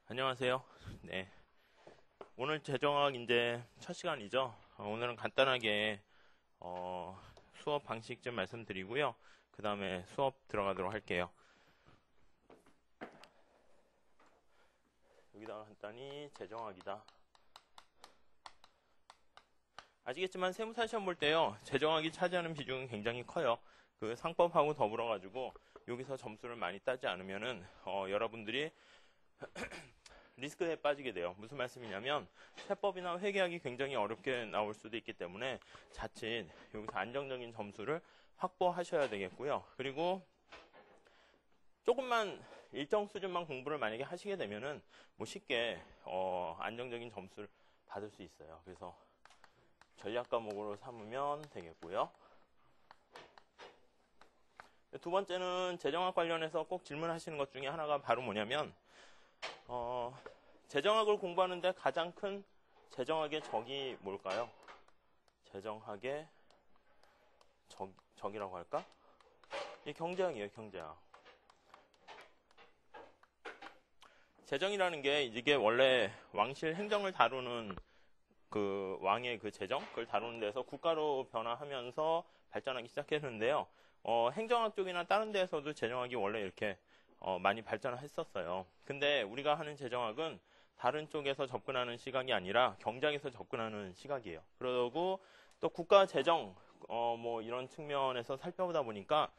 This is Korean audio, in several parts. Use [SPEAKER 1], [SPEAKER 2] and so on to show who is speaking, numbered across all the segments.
[SPEAKER 1] 안녕하세요. 네. 오늘 재정학 이제 첫 시간이죠. 오늘은 간단하게, 수업 방식 좀 말씀드리고요. 그 다음에 수업 들어가도록 할게요. 여기다가 간단히 재정학이다. 아시겠지만 세무사 시험 볼 때요. 재정학이 차지하는 비중은 굉장히 커요. 그 상법하고 더불어가지고 여기서 점수를 많이 따지 않으면은, 여러분들이 리스크에 빠지게 돼요. 무슨 말씀이냐면 세법이나 회계학이 굉장히 어렵게 나올 수도 있기 때문에 자칫 여기서 안정적인 점수를 확보하셔야 되겠고요. 그리고 조금만 일정 수준만 공부를 만약에 하시게 되면은 뭐 쉽게 안정적인 점수를 받을 수 있어요. 그래서 전략 과목으로 삼으면 되겠고요. 두 번째는 재정학 관련해서 꼭 질문하시는 것 중에 하나가 바로 뭐냐면 재정학을 공부하는데 가장 큰 재정학의 적이 뭘까요? 재정학의 적이라고 할까? 이게 경제학이에요, 경제학. 재정이라는 게 이게 원래 왕실 행정을 다루는 그 왕의 그 재정? 그걸 다루는 데서 국가로 변화하면서 발전하기 시작했는데요. 행정학 쪽이나 다른 데에서도 재정학이 원래 이렇게 많이 발전했었어요. 근데 우리가 하는 재정학은 다른 쪽에서 접근하는 시각이 아니라 경제학에서 접근하는 시각이에요. 그러고 또 국가 재정 뭐 이런 측면에서 살펴보다 보니까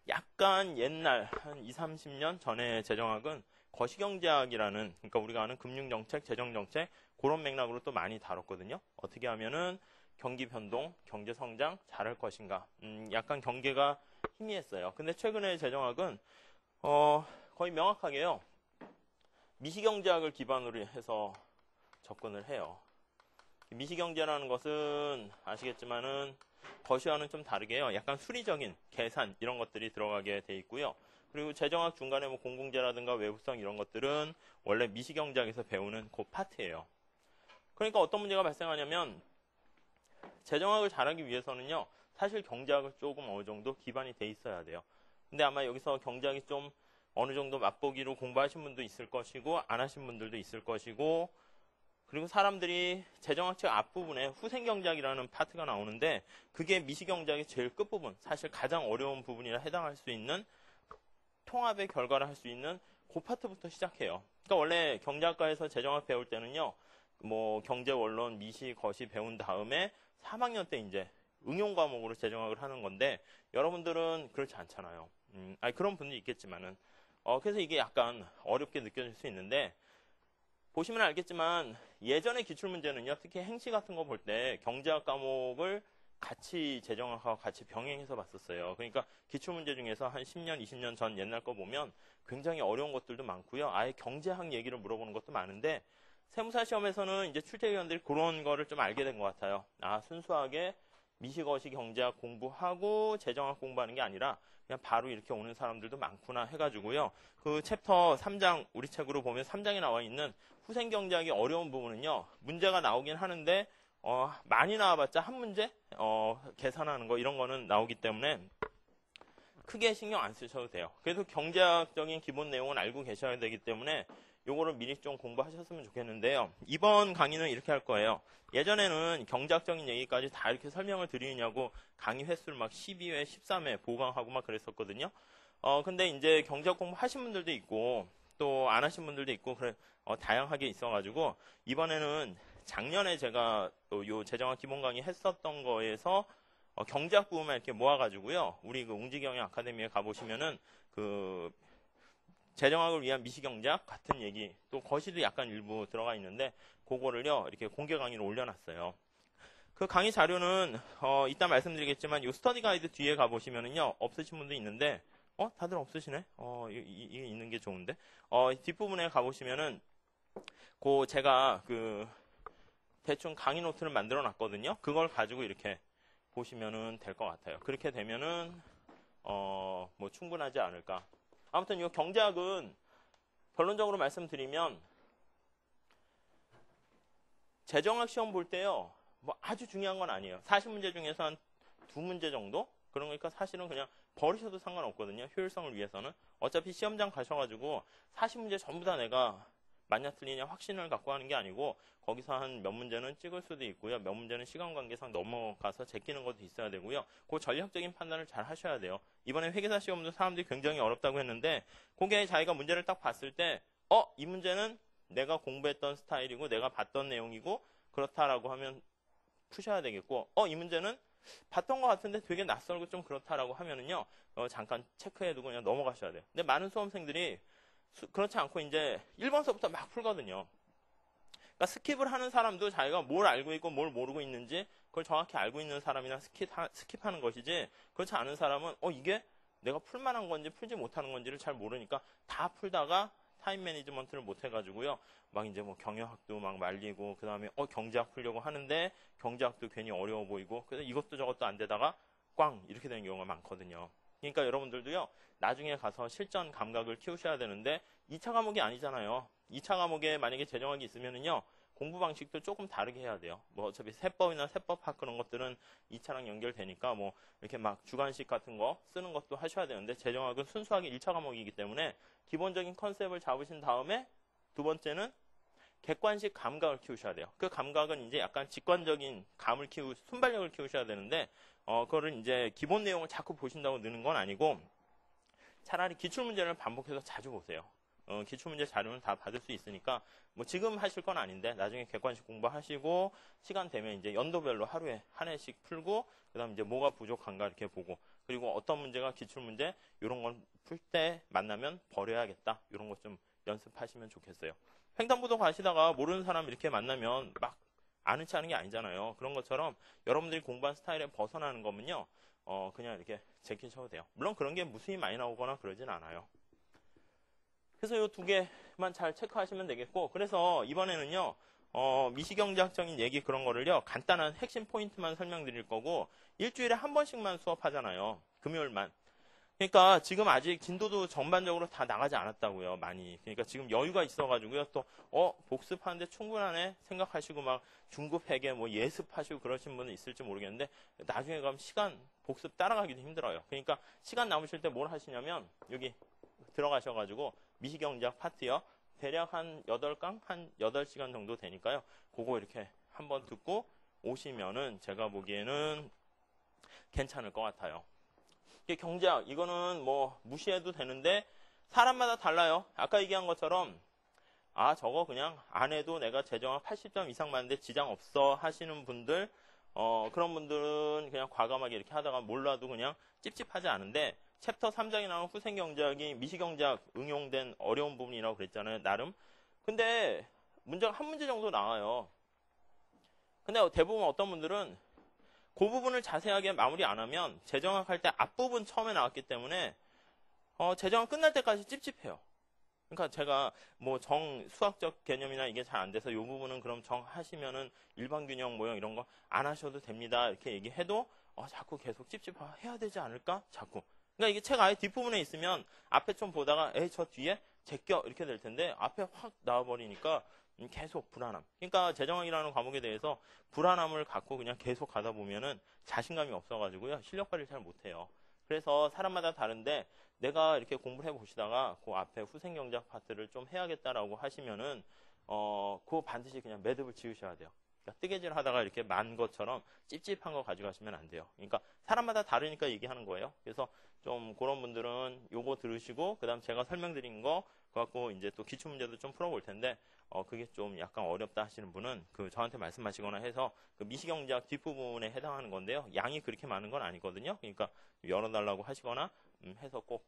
[SPEAKER 1] 약간 옛날 한 20, 30년 전의 재정학은 거시경제학이라는, 그러니까 우리가 아는 금융정책, 재정정책 그런 맥락으로 또 많이 다뤘거든요. 어떻게 하면은 경기 변동, 경제 성장 잘할 것인가, 약간 경계가 희미했어요. 근데 최근의 재정학은 거의 명확하게요. 미시경제학을 기반으로 해서 접근을 해요. 미시경제라는 것은 아시겠지만은 거시와는 좀 다르게요. 약간 수리적인 계산 이런 것들이 들어가게 돼 있고요. 그리고 재정학 중간에 뭐 공공재라든가 외부성 이런 것들은 원래 미시경제학에서 배우는 그 파트예요. 그러니까 어떤 문제가 발생하냐면 재정학을 잘하기 위해서는요. 사실 경제학을 조금 어느 정도 기반이 돼 있어야 돼요. 근데 아마 여기서 경제학이 좀 어느 정도 맛보기로 공부하신 분도 있을 것이고 안 하신 분들도 있을 것이고, 그리고 사람들이 재정학책 앞부분에 후생경제학이라는 파트가 나오는데 그게 미시경제학의 제일 끝부분, 사실 가장 어려운 부분이라 해당할 수 있는 통합의 결과를 할 수 있는 그 파트부터 시작해요. 그러니까 원래 경제학과에서 재정학 배울 때는요. 뭐 경제 원론, 미시, 거시 배운 다음에 3학년 때 이제 응용 과목으로 재정학을 하는 건데 여러분들은 그렇지 않잖아요. 그런 분도 있겠지만은 그래서 이게 약간 어렵게 느껴질 수 있는데, 보시면 알겠지만 예전의 기출문제는요. 특히 행시 같은 거 볼 때 경제학 과목을 같이 재정학하고 같이 병행해서 봤었어요. 그러니까 기출문제 중에서 한 10년, 20년 전 옛날 거 보면 굉장히 어려운 것들도 많고요. 아예 경제학 얘기를 물어보는 것도 많은데 세무사 시험에서는 이제 출제위원들이 그런 거를 좀 알게 된 것 같아요. 순수하게 미시거시 경제학 공부하고 재정학 공부하는 게 아니라 그냥 바로 이렇게 오는 사람들도 많구나 해가지고요. 그 챕터 3장, 우리 책으로 보면 3장에 나와 있는 후생경제학의 어려운 부분은요. 문제가 나오긴 하는데 많이 나와봤자 한 문제? 계산하는 거 이런 거는 나오기 때문에 크게 신경 안 쓰셔도 돼요. 그래도 경제학적인 기본 내용은 알고 계셔야 되기 때문에 요거를 미리 좀 공부하셨으면 좋겠는데요. 이번 강의는 이렇게 할 거예요. 예전에는 경제학적인 얘기까지 다 이렇게 설명을 드리느냐고 강의 횟수를 막 12회, 13회 보강하고 막 그랬었거든요. 근데 이제 경제학 공부 하신 분들도 있고 또 안 하신 분들도 있고 그래 다양하게 있어가지고 이번에는 작년에 제가 또 요 재정학 기본 강의 했었던 거에서 경제학 부분만 이렇게 모아가지고요. 우리 그 웅지경영 아카데미에 가보시면은 그 재정학을 위한 미시경제학 같은 얘기, 또 거시도 약간 일부 들어가 있는데 그거를요 이렇게 공개 강의로 올려놨어요. 그 강의 자료는 이따 말씀드리겠지만 요 스터디 가이드 뒤에 가보시면은요 없으신 분도 있는데 다들 없으시네. 이게 있는 게 좋은데 뒷부분에 가보시면은 제가 그 대충 강의 노트를 만들어 놨거든요. 그걸 가지고 이렇게 보시면은 될 것 같아요. 그렇게 되면은 뭐 충분하지 않을까. 아무튼 이 경제학은 결론적으로 말씀드리면 재정학 시험 볼 때요. 뭐 아주 중요한 건 아니에요. 40문제 중에서 한 2문제 정도? 그런 거니까 사실은 그냥 버리셔도 상관없거든요. 효율성을 위해서는. 어차피 시험장 가셔가지고 40문제 전부 다 내가 맞냐 틀리냐 확신을 갖고 하는 게 아니고 거기서 한 몇 문제는 찍을 수도 있고요. 몇 문제는 시간 관계상 넘어가서 제끼는 것도 있어야 되고요. 그 전략적인 판단을 잘 하셔야 돼요. 이번에 회계사 시험도 사람들이 굉장히 어렵다고 했는데 그게 자기가 문제를 딱 봤을 때 이 문제는 내가 공부했던 스타일이고 내가 봤던 내용이고 그렇다라고 하면 푸셔야 되겠고 이 문제는 봤던 것 같은데 되게 낯설고 좀 그렇다라고 하면은요 잠깐 체크해두고 그냥 넘어가셔야 돼요. 근데 많은 수험생들이 그렇지 않고 이제 1번서부터 막 풀거든요. 그러니까 스킵을 하는 사람도 자기가 뭘 알고 있고 뭘 모르고 있는지 그걸 정확히 알고 있는 사람이나 스킵하는 것이지 그렇지 않은 사람은 이게 내가 풀만한 건지 풀지 못하는 건지를 잘 모르니까 다 풀다가 타임 매니지먼트를 못 해가지고요. 막 이제 뭐 경영학도 막 말리고 그 다음에 경제학 풀려고 하는데 경제학도 괜히 어려워 보이고 그래서 이것도 저것도 안 되다가 꽝 이렇게 되는 경우가 많거든요. 그러니까 여러분들도요. 나중에 가서 실전 감각을 키우셔야 되는데 2차 과목이 아니잖아요. 2차 과목에 만약에 재정학이 있으면은요. 공부 방식도 조금 다르게 해야 돼요. 뭐 어차피 세법이나 세법학 그런 것들은 2차랑 연결되니까 뭐 이렇게 막 주관식 같은 거 쓰는 것도 하셔야 되는데 재정학은 순수하게 1차 과목이기 때문에 기본적인 컨셉을 잡으신 다음에 두 번째는 객관식 감각을 키우셔야 돼요. 그 감각은 이제 약간 직관적인 순발력을 키우셔야 되는데 그거를 이제 기본 내용을 자꾸 보신다고 느는 건 아니고 차라리 기출문제를 반복해서 자주 보세요. 기출문제 자료는 다 받을 수 있으니까 뭐 지금 하실 건 아닌데 나중에 객관식 공부하시고 시간 되면 이제 연도별로 하루에 한 회씩 풀고 그다음 이제 뭐가 부족한가 이렇게 보고 그리고 어떤 문제가 기출문제 이런 건 풀 때 만나면 버려야겠다 이런 것 좀 연습하시면 좋겠어요. 횡단보도 가시다가 모르는 사람 이렇게 만나면 막 아는 체 하는 게 아니잖아요. 그런 것처럼 여러분들이 공부한 스타일에 벗어나는 거면요. 그냥 이렇게 제끼셔도 돼요. 물론 그런 게 무수히 많이 나오거나 그러진 않아요. 그래서 이 두 개만 잘 체크하시면 되겠고 그래서 이번에는요. 미시경제학적인 얘기 그런 거를요. 간단한 핵심 포인트만 설명드릴 거고 일주일에 한 번씩만 수업하잖아요. 금요일만. 그러니까 지금 아직 진도도 전반적으로 다 나가지 않았다고요. 많이. 그러니까 지금 여유가 있어가지고요. 또 복습하는데 충분하네 생각하시고 막 중급 회계 뭐 예습하시고 그러신 분은 있을지 모르겠는데 나중에 가면 시간 복습 따라가기도 힘들어요. 그러니까 시간 남으실 때 뭘 하시냐면 여기 들어가셔가지고 미시경제학 파트요. 대략 한 8강? 한 8시간 정도 되니까요. 그거 이렇게 한번 듣고 오시면은 제가 보기에는 괜찮을 것 같아요. 경제학, 이거는 뭐 무시해도 되는데 사람마다 달라요. 아까 얘기한 것처럼 저거 그냥 안 해도 내가 재정학 80점 이상 맞는데 지장 없어 하시는 분들 그런 분들은 그냥 과감하게 이렇게 하다가 몰라도 그냥 찝찝하지 않은데 챕터 3장에 나오는 후생경제학이 미시경제학 응용된 어려운 부분이라고 그랬잖아요. 나름. 근데 문제가 한 문제 정도 나와요. 근데 대부분 어떤 분들은 그 부분을 자세하게 마무리 안 하면 재정학 할 때 앞부분 처음에 나왔기 때문에 재정학 끝날 때까지 찝찝해요. 그러니까 제가 뭐 수학적 개념이나 이게 잘 안 돼서 이 부분은 그럼 하시면은 일반균형 모형 이런 거 안 하셔도 됩니다. 이렇게 얘기해도 자꾸 계속 찝찝해야 되지 않을까? 자꾸. 그러니까 이게 책 아예 뒷부분에 있으면 앞에 좀 보다가 저 뒤에 제껴 이렇게 될 텐데 앞에 확 나와버리니까 계속 불안함. 그러니까 재정학이라는 과목에 대해서 불안함을 갖고 그냥 계속 가다 보면은 자신감이 없어가지고요. 실력 발휘를 잘 못해요. 그래서 사람마다 다른데 내가 이렇게 공부를 해보시다가 그 앞에 후생경제학 파트를 좀 해야겠다라고 하시면은 그거 반드시 그냥 매듭을 지으셔야 돼요. 그러니까 뜨개질 하다가 이렇게 만 것처럼 찝찝한 거 가져가시면 안 돼요. 그러니까 사람마다 다르니까 얘기하는 거예요. 그래서 좀 그런 분들은 요거 들으시고 그다음 제가 설명드린 거 갖고 이제 또 기출문제도 좀 풀어볼 텐데 그게 좀 약간 어렵다 하시는 분은 저한테 말씀하시거나 해서 미시경제학 뒷부분에 해당하는 건데요. 양이 그렇게 많은 건 아니거든요. 그러니까 열어달라고 하시거나 해서 꼭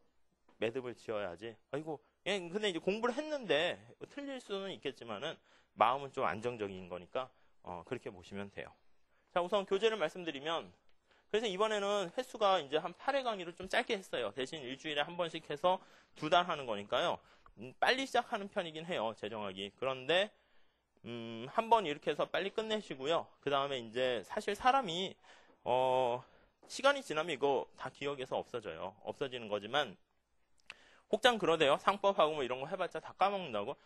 [SPEAKER 1] 매듭을 지어야지. 아이고, 근데 이제 공부를 했는데 틀릴 수는 있겠지만은 마음은 좀 안정적인 거니까 그렇게 보시면 돼요. 자, 우선 교재를 말씀드리면 그래서 이번에는 횟수가 이제 한 8회 강의를 좀 짧게 했어요. 대신 일주일에 한 번씩 해서 2달 하는 거니까요. 빨리 시작하는 편이긴 해요. 재정학이. 그런데 한 번 이렇게 해서 빨리 끝내시고요. 그 다음에 이제 사실 사람이 시간이 지나면 이거 다 기억에서 없어져요. 없어지는 거지만 혹장 그러대요. 상법하고 뭐 이런 거 해봤자 다 까먹는다고?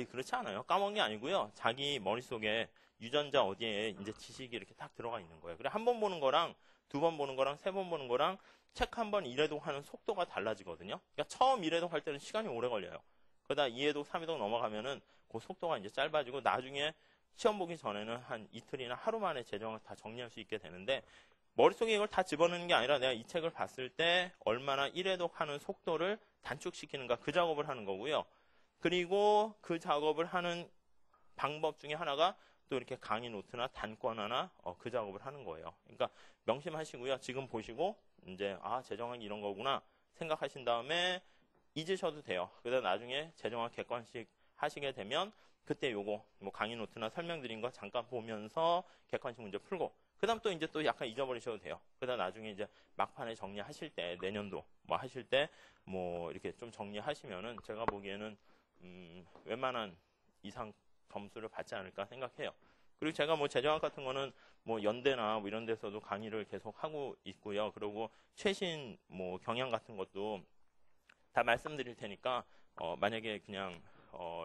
[SPEAKER 1] 그렇지 않아요. 까먹는 게 아니고요. 자기 머릿속에 유전자 어디에 이제 지식이 이렇게 딱 들어가 있는 거예요. 그래 한 번 보는 거랑 두 번 보는 거랑 세 번 보는 거랑 책 한 번 이래독 하는 속도가 달라지거든요. 그러니까 처음 이래독 할 때는 시간이 오래 걸려요. 그러다 2회독, 3회독 넘어가면은 그 속도가 이제 짧아지고 나중에 시험 보기 전에는 한 이틀이나 하루 만에 재정을 다 정리할 수 있게 되는데 머릿속에 이걸 다 집어넣는 게 아니라 내가 이 책을 봤을 때 얼마나 1회독 하는 속도를 단축시키는가 그 작업을 하는 거고요. 그리고 그 작업을 하는 방법 중에 하나가 또 이렇게 강의 노트나 단권 하나 그 작업을 하는 거예요. 그러니까 명심하시고요. 지금 보시고 이제 재정학이 이런 거구나 생각하신 다음에 잊으셔도 돼요. 그러다 나중에 재정학 객관식 하시게 되면 그때 요거 뭐 강의 노트나 설명드린 거 잠깐 보면서 객관식 문제 풀고 그다음 또 이제 또 약간 잊어버리셔도 돼요. 그러다 나중에 이제 막판에 정리하실 때 내년도 뭐 하실 때 뭐 이렇게 좀 정리하시면은 제가 보기에는 웬만한 이상 점수를 받지 않을까 생각해요. 그리고 제가 뭐 재정학 같은 거는 뭐 연대나 뭐 이런 데서도 강의를 계속 하고 있고요. 그리고 최신 뭐 경향 같은 것도 다 말씀드릴 테니까 만약에 그냥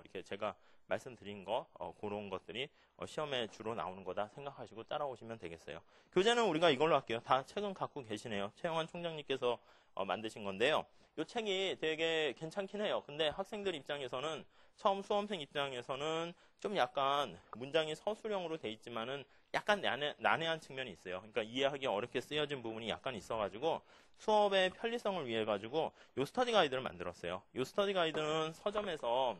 [SPEAKER 1] 이렇게 제가 말씀드린 거 그런 것들이 시험에 주로 나오는 거다 생각하시고 따라오시면 되겠어요. 교재는 우리가 이걸로 할게요. 다 책은 갖고 계시네요. 최영환 총장님께서 만드신 건데요. 이 책이 되게 괜찮긴 해요. 근데 학생들 입장에서는 처음 수험생 입장에서는 좀 약간 문장이 서술형으로 돼 있지만은 약간 난해한 측면이 있어요. 그러니까 이해하기 어렵게 쓰여진 부분이 약간 있어가지고 수업의 편리성을 위해 가지고 요 스터디 가이드를 만들었어요. 요 스터디 가이드는 서점에서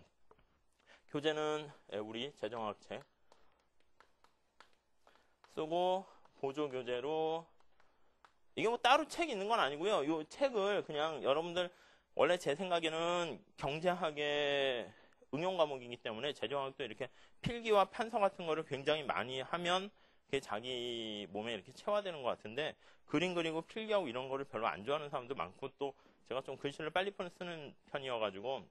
[SPEAKER 1] 교재는 우리 재정학 책 쓰고 보조 교재로 이게 뭐 따로 책 있는 건 아니고요. 이 책을 그냥 여러분들 원래 제 생각에는 경제학의 응용 과목이기 때문에 재정학도 이렇게 필기와 판서 같은 거를 굉장히 많이 하면 그게 자기 몸에 이렇게 체화되는 것 같은데 그림 그리고 필기하고 이런 거를 별로 안 좋아하는 사람도 많고 또 제가 좀 글씨를 빨리 쓰는 편이어가지고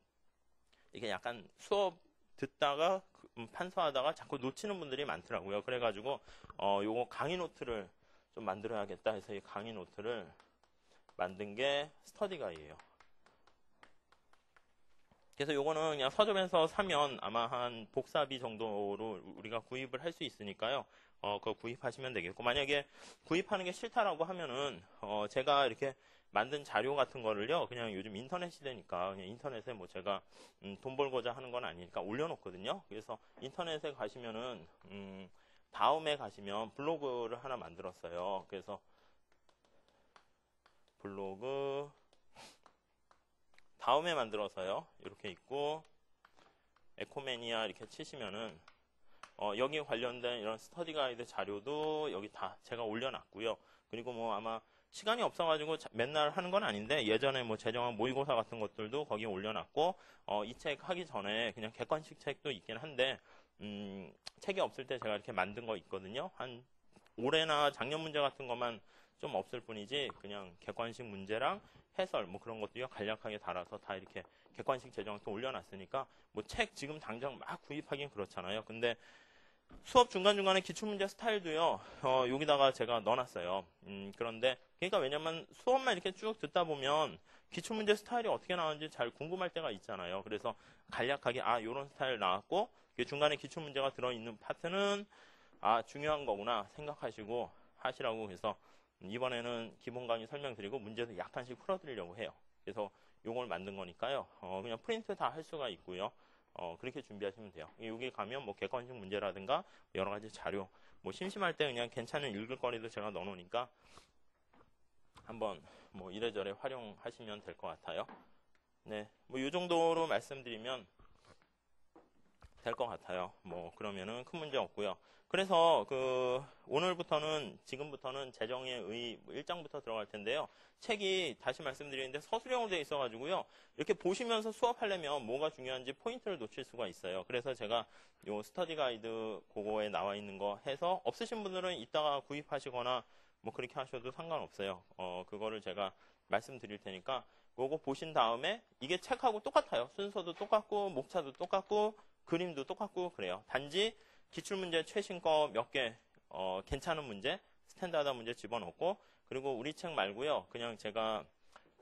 [SPEAKER 1] 이게 약간 수업 듣다가 판서하다가 자꾸 놓치는 분들이 많더라고요. 그래가지고 요거 강의 노트를 좀 만들어야겠다 해서 이 강의 노트를 만든 게 스터디가이예요. 그래서 요거는 그냥 서점에서 사면 아마 한 복사비 정도로 우리가 구입을 할 수 있으니까요. 그거 구입하시면 되겠고 만약에 구입하는 게 싫다라고 하면은 제가 이렇게 만든 자료 같은 거를요. 그냥 요즘 인터넷 시대니까 그냥 인터넷에 뭐 제가 돈 벌고자 하는 건 아니니까 올려놓거든요. 그래서 인터넷에 가시면은 다음에 가시면 블로그를 하나 만들었어요. 그래서 블로그 다음에 만들어서요. 이렇게 있고 에코매니아 이렇게 치시면은 여기 관련된 이런 스터디 가이드 자료도 여기 다 제가 올려놨고요. 그리고 뭐 아마 시간이 없어가지고 맨날 하는 건 아닌데 예전에 뭐 재정학 모의고사 같은 것들도 거기에 올려놨고 이 책 하기 전에 그냥 객관식 책도 있긴 한데 책이 없을 때 제가 이렇게 만든 거 있거든요. 한 올해나 작년 문제 같은 것만 좀 없을 뿐이지 그냥 객관식 문제랑 해설 뭐 그런 것도요 간략하게 달아서 다 이렇게 객관식 재정학도 올려놨으니까 뭐 책 지금 당장 막 구입하긴 그렇잖아요. 근데 수업 중간중간에 기출문제 스타일도요 여기다가 제가 넣어놨어요. 그런데 그러니까 왜냐면 수업만 이렇게 쭉 듣다 보면 기출문제 스타일이 어떻게 나오는지 잘 궁금할 때가 있잖아요. 그래서 간략하게 요런 스타일 나왔고 중간에 기출문제가 들어있는 파트는 중요한 거구나 생각하시고 하시라고 해서 이번에는 기본 강의 설명드리고 문제도 약간씩 풀어드리려고 해요. 그래서 요걸 만든 거니까요. 그냥 프린트 다 할 수가 있고요. 그렇게 준비하시면 돼요. 여기 가면 뭐 객관식 문제라든가 여러 가지 자료, 뭐 심심할 때 그냥 괜찮은 읽을 거리도 제가 넣어놓으니까 한번 뭐 이래저래 활용하시면 될 것 같아요. 네, 뭐 이 정도로 말씀드리면 될 것 같아요. 뭐 그러면은 큰 문제 없고요. 그래서 지금부터는 재정의 의 1장부터 들어갈 텐데요. 책이 다시 말씀드리는데 서술형으로 되어 있어가지고요. 이렇게 보시면서 수업하려면 뭐가 중요한지 포인트를 놓칠 수가 있어요. 그래서 제가 요 스터디 가이드 그거에 나와 있는 거 해서 없으신 분들은 이따가 구입하시거나 뭐 그렇게 하셔도 상관없어요. 그거를 제가 말씀드릴 테니까 그거 보신 다음에 이게 책하고 똑같아요. 순서도 똑같고 목차도 똑같고 그림도 똑같고 그래요. 단지 기출문제 최신 거 몇 개 괜찮은 문제, 스탠다드 문제 집어넣고 그리고 우리 책 말고요. 그냥 제가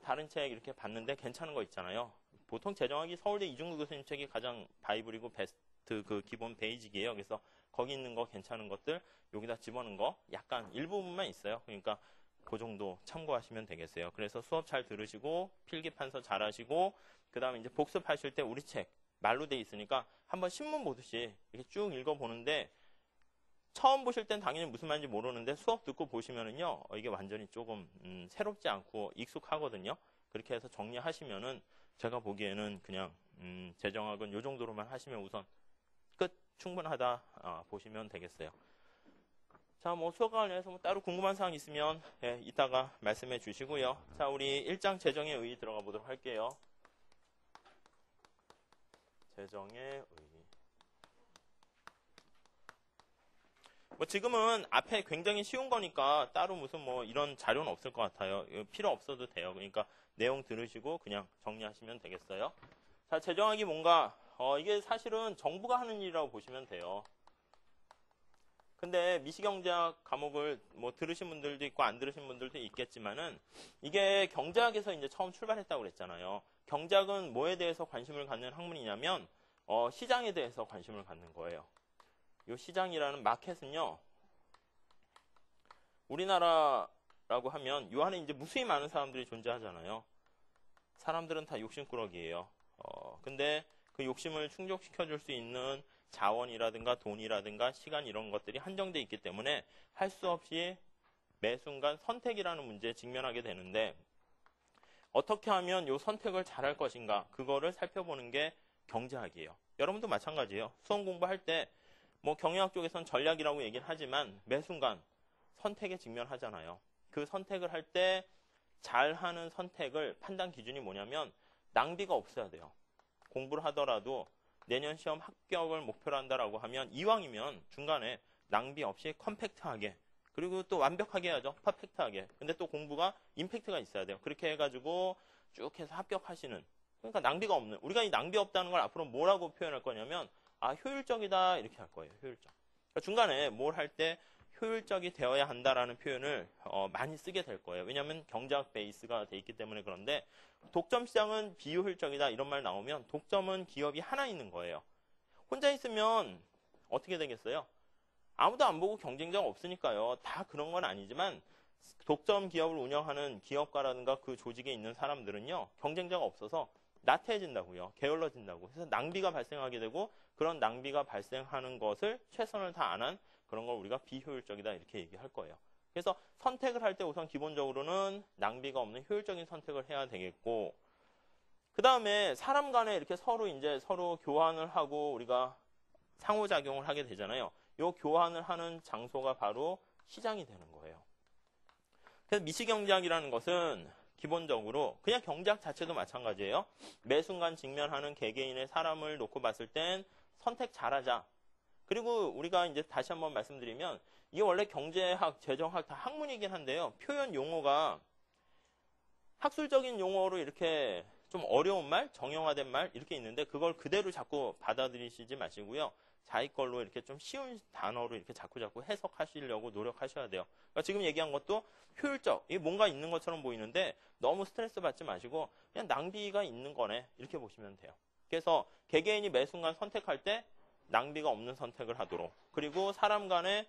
[SPEAKER 1] 다른 책 이렇게 봤는데 괜찮은 거 있잖아요. 보통 재정학이 서울대 이중구 교수님 책이 가장 바이블이고 베스트 그 기본 베이직이에요. 그래서 거기 있는 거 괜찮은 것들 여기다 집어넣은 거 약간 일부분만 있어요. 그러니까 그 정도 참고하시면 되겠어요. 그래서 수업 잘 들으시고 필기 판서 잘 하시고 그 다음에 이제 복습하실 때 우리 책 말로 돼 있으니까 한번 신문 보듯이 이렇게 쭉 읽어보는데 처음 보실 땐 당연히 무슨 말인지 모르는데 수업 듣고 보시면은요 이게 완전히 조금 새롭지 않고 익숙하거든요. 그렇게 해서 정리하시면은 제가 보기에는 그냥 재정학은 요 정도로만 하시면 우선 끝 충분하다 보시면 되겠어요. 자, 뭐 수업과 관련해서 뭐 따로 궁금한 사항 있으면 이따가 말씀해 주시고요. 자, 우리 1장 재정의 의 들어가 보도록 할게요. 재정의 의. 뭐 지금은 앞에 굉장히 쉬운 거니까 따로 무슨 뭐 이런 자료는 없을 것 같아요. 필요 없어도 돼요. 그러니까 내용 들으시고 그냥 정리하시면 되겠어요. 자, 재정학이 뭔가 이게 사실은 정부가 하는 일이라고 보시면 돼요. 근데 미시경제학 과목을 뭐 들으신 분들도 있고 안 들으신 분들도 있겠지만은 이게 경제학에서 이제 처음 출발했다고 그랬잖아요. 경제학은 뭐에 대해서 관심을 갖는 학문이냐면 시장에 대해서 관심을 갖는 거예요. 이 시장이라는 마켓은요, 우리나라라고 하면 요 안에 이제 무수히 많은 사람들이 존재하잖아요. 사람들은 다 욕심꾸러기예요. 근데 그 욕심을 충족시켜줄 수 있는 자원이라든가 돈이라든가 시간 이런 것들이 한정돼 있기 때문에 할 수 없이 매 순간 선택이라는 문제에 직면하게 되는데 어떻게 하면 이 선택을 잘할 것인가 그거를 살펴보는 게 경제학이에요. 여러분도 마찬가지예요. 수험 공부할 때 뭐 경영학 쪽에선 전략이라고 얘기는 하지만 매 순간 선택에 직면하잖아요. 그 선택을 할 때 잘하는 선택을 판단 기준이 뭐냐면 낭비가 없어야 돼요. 공부를 하더라도 내년 시험 합격을 목표로 한다라고 하면 이왕이면 중간에 낭비 없이 컴팩트하게 그리고 또 완벽하게 해야죠. 퍼펙트하게. 근데 또 공부가 임팩트가 있어야 돼요. 그렇게 해가지고 쭉 해서 합격하시는 그러니까 낭비가 없는 우리가 이 낭비 없다는 걸 앞으로 뭐라고 표현할 거냐면 효율적이다 이렇게 할 거예요. 효율적. 그러니까 중간에 뭘 할 때 효율적이 되어야 한다라는 표현을 많이 쓰게 될 거예요. 왜냐하면 경제학 베이스가 돼 있기 때문에 그런데 독점 시장은 비효율적이다 이런 말 나오면 독점은 기업이 하나 있는 거예요. 혼자 있으면 어떻게 되겠어요? 아무도 안 보고 경쟁자가 없으니까요. 다 그런 건 아니지만 독점 기업을 운영하는 기업가라든가 그 조직에 있는 사람들은요. 경쟁자가 없어서 나태해진다고요. 게을러진다고. 그래서 낭비가 발생하게 되고 그런 낭비가 발생하는 것을 최선을 다한 그런 걸 우리가 비효율적이다 이렇게 얘기할 거예요. 그래서 선택을 할 때 우선 기본적으로는 낭비가 없는 효율적인 선택을 해야 되겠고 그 다음에 사람 간에 이렇게 서로 교환을 하고 우리가 상호작용을 하게 되잖아요. 이 교환을 하는 장소가 바로 시장이 되는 거예요. 그래서 미시경제학이라는 것은 기본적으로 그냥 경제학 자체도 마찬가지예요. 매 순간 직면하는 개개인의 사람을 놓고 봤을 땐 선택 잘하자. 그리고 우리가 이제 다시 한번 말씀드리면 이게 원래 경제학, 재정학 다 학문이긴 한데요. 표현 용어가 학술적인 용어로 이렇게 좀 어려운 말, 정형화된 말 이렇게 있는데 그걸 그대로 자꾸 받아들이시지 마시고요. 자기 걸로 이렇게 좀 쉬운 단어로 이렇게 자꾸 해석하시려고 노력하셔야 돼요. 그러니까 지금 얘기한 것도 효율적, 이게 뭔가 있는 것처럼 보이는데 너무 스트레스 받지 마시고 그냥 낭비가 있는 거네 이렇게 보시면 돼요. 그래서 개개인이 매 순간 선택할 때 낭비가 없는 선택을 하도록 그리고 사람 간에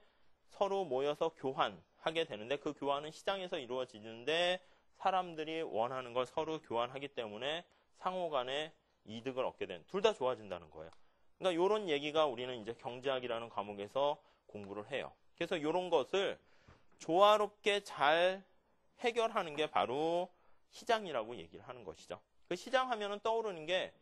[SPEAKER 1] 서로 모여서 교환하게 되는데 그 교환은 시장에서 이루어지는데 사람들이 원하는 걸 서로 교환하기 때문에 상호 간에 이득을 얻게 된 둘 다 좋아진다는 거예요. 그러니까 이런 얘기가 우리는 이제 경제학이라는 과목에서 공부를 해요. 그래서 이런 것을 조화롭게 잘 해결하는 게 바로 시장이라고 얘기를 하는 것이죠. 그 시장 하면은 떠오르는 게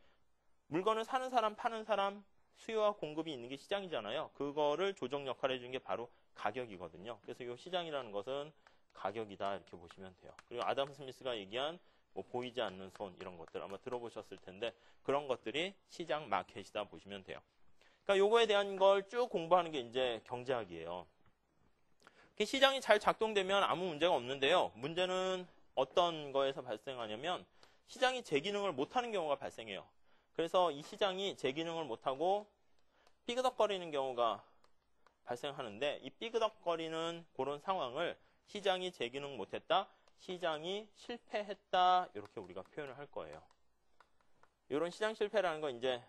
[SPEAKER 1] 물건을 사는 사람, 파는 사람, 수요와 공급이 있는 게 시장이잖아요. 그거를 조정 역할을 해주는 게 바로 가격이거든요. 그래서 이 시장이라는 것은 가격이다 이렇게 보시면 돼요. 그리고 아담 스미스가 얘기한 뭐 보이지 않는 손 이런 것들 아마 들어보셨을 텐데 그런 것들이 시장 마켓이다 보시면 돼요. 그러니까 요거에 대한 걸 쭉 공부하는 게 이제 경제학이에요. 시장이 잘 작동되면 아무 문제가 없는데요. 문제는 어떤 거에서 발생하냐면 시장이 제 기능을 못하는 경우가 발생해요. 그래서 이 시장이 제 기능을 못하고 삐그덕거리는 경우가 발생하는데 이 삐그덕거리는 그런 상황을 시장이 제 기능 못했다, 시장이 실패했다 이렇게 우리가 표현을 할 거예요. 이런 시장 실패라는 건 이제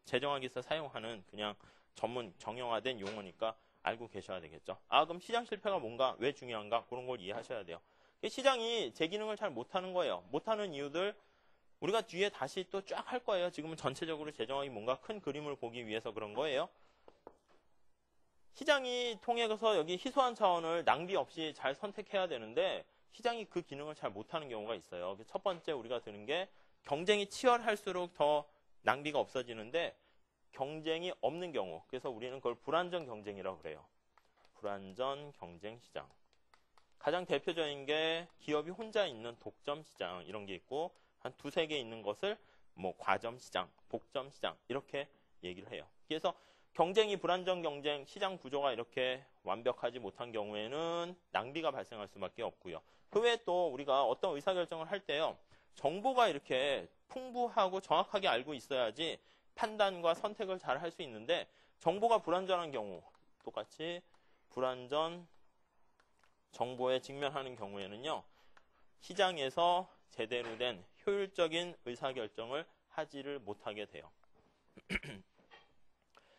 [SPEAKER 1] 재정학에서 사용하는 그냥 전문 정형화된 용어니까 알고 계셔야 되겠죠. 그럼 시장 실패가 뭔가 왜 중요한가 그런 걸 이해하셔야 돼요. 시장이 제 기능을 잘 못하는 거예요. 못하는 이유들 우리가 뒤에 다시 또 쫙 할 거예요. 지금은 전체적으로 재정하기 뭔가 큰 그림을 보기 위해서 그런 거예요. 시장이 통해서 여기 희소한 차원을 낭비 없이 잘 선택해야 되는데 시장이 그 기능을 잘 못하는 경우가 있어요. 첫 번째 우리가 드는 게 경쟁이 치열할수록 더 낭비가 없어지는데 경쟁이 없는 경우, 그래서 우리는 그걸 불완전 경쟁이라고 그래요. 불완전 경쟁 시장. 가장 대표적인 게 기업이 혼자 있는 독점 시장 이런 게 있고 한 두세 개 있는 것을 뭐 과점 시장, 복점 시장 이렇게 얘기를 해요. 그래서 경쟁이 불완전 경쟁, 시장 구조가 이렇게 완벽하지 못한 경우에는 낭비가 발생할 수밖에 없고요. 그 외에 또 우리가 어떤 의사결정을 할 때요. 정보가 이렇게 풍부하고 정확하게 알고 있어야지 판단과 선택을 잘 할 수 있는데 정보가 불완전한 경우, 똑같이 불완전 정보에 직면하는 경우에는요. 시장에서 제대로 된 효율적인 의사결정을 하지를 못하게 돼요.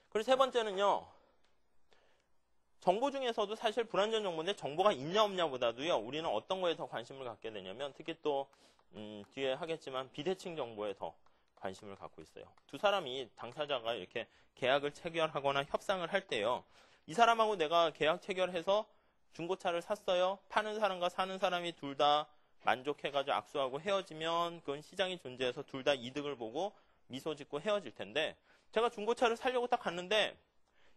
[SPEAKER 1] 그리고 세 번째는요. 정보 중에서도 사실 불완전 정보인데 정보가 있냐 없냐보다도요. 우리는 어떤 거에 더 관심을 갖게 되냐면 특히 또 뒤에 하겠지만 비대칭 정보에 더 관심을 갖고 있어요. 두 사람이 당사자가 이렇게 계약을 체결하거나 협상을 할 때요. 이 사람하고 내가 계약 체결해서 중고차를 샀어요. 파는 사람과 사는 사람이 둘 다 만족해가지고 악수하고 헤어지면 그건 시장이 존재해서 둘 다 이득을 보고 미소 짓고 헤어질 텐데 제가 중고차를 사려고 딱 갔는데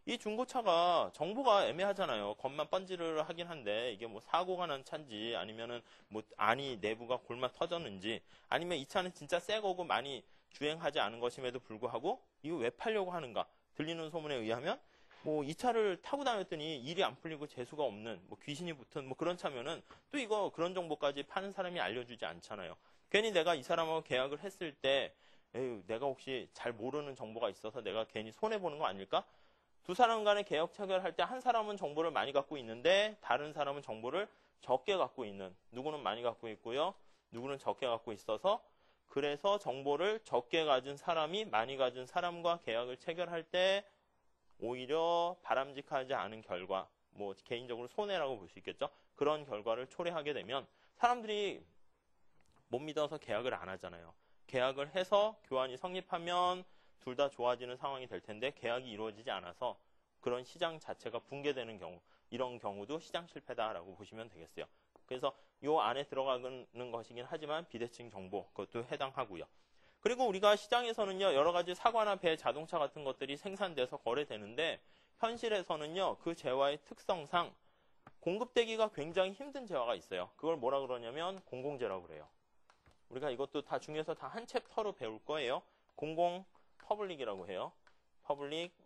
[SPEAKER 1] 이 중고차가 정보가 애매하잖아요. 겉만 번지르르 하긴 한데 이게 뭐 사고가 난 차인지 아니면은 뭐 안이 내부가 골마 터졌는지 아니면 이 차는 진짜 새 거고 많이 주행하지 않은 것임에도 불구하고 이거 왜 팔려고 하는가? 들리는 소문에 의하면 뭐 이 차를 타고 다녔더니 일이 안 풀리고 재수가 없는 뭐 귀신이 붙은 뭐 그런 차면은 또 이거 그런 정보까지 파는 사람이 알려주지 않잖아요. 괜히 내가 이 사람하고 계약을 했을 때 에휴 내가 혹시 잘 모르는 정보가 있어서 내가 괜히 손해보는 거 아닐까? 두 사람 간의 계약 체결할 때 한 사람은 정보를 많이 갖고 있는데 다른 사람은 정보를 적게 갖고 있는, 누구는 많이 갖고 있고요. 누구는 적게 갖고 있어서 그래서 정보를 적게 가진 사람이 많이 가진 사람과 계약을 체결할 때 오히려 바람직하지 않은 결과, 뭐 개인적으로 손해라고 볼 수 있겠죠. 그런 결과를 초래하게 되면 사람들이 못 믿어서 계약을 안 하잖아요. 계약을 해서 교환이 성립하면 둘 다 좋아지는 상황이 될 텐데 계약이 이루어지지 않아서 그런 시장 자체가 붕괴되는 경우, 이런 경우도 시장 실패다라고 보시면 되겠어요. 그래서 이 안에 들어가는 것이긴 하지만 비대칭 정보 그것도 해당하고요. 그리고 우리가 시장에서는요 여러 가지 사과나 배, 자동차 같은 것들이 생산돼서 거래되는데 현실에서는요 그 재화의 특성상 공급되기가 굉장히 힘든 재화가 있어요. 그걸 뭐라 그러냐면 공공재라고 그래요. 우리가 이것도 다 중에서 다 한 챕터로 배울 거예요. 공공 퍼블릭이라고 해요. 퍼블릭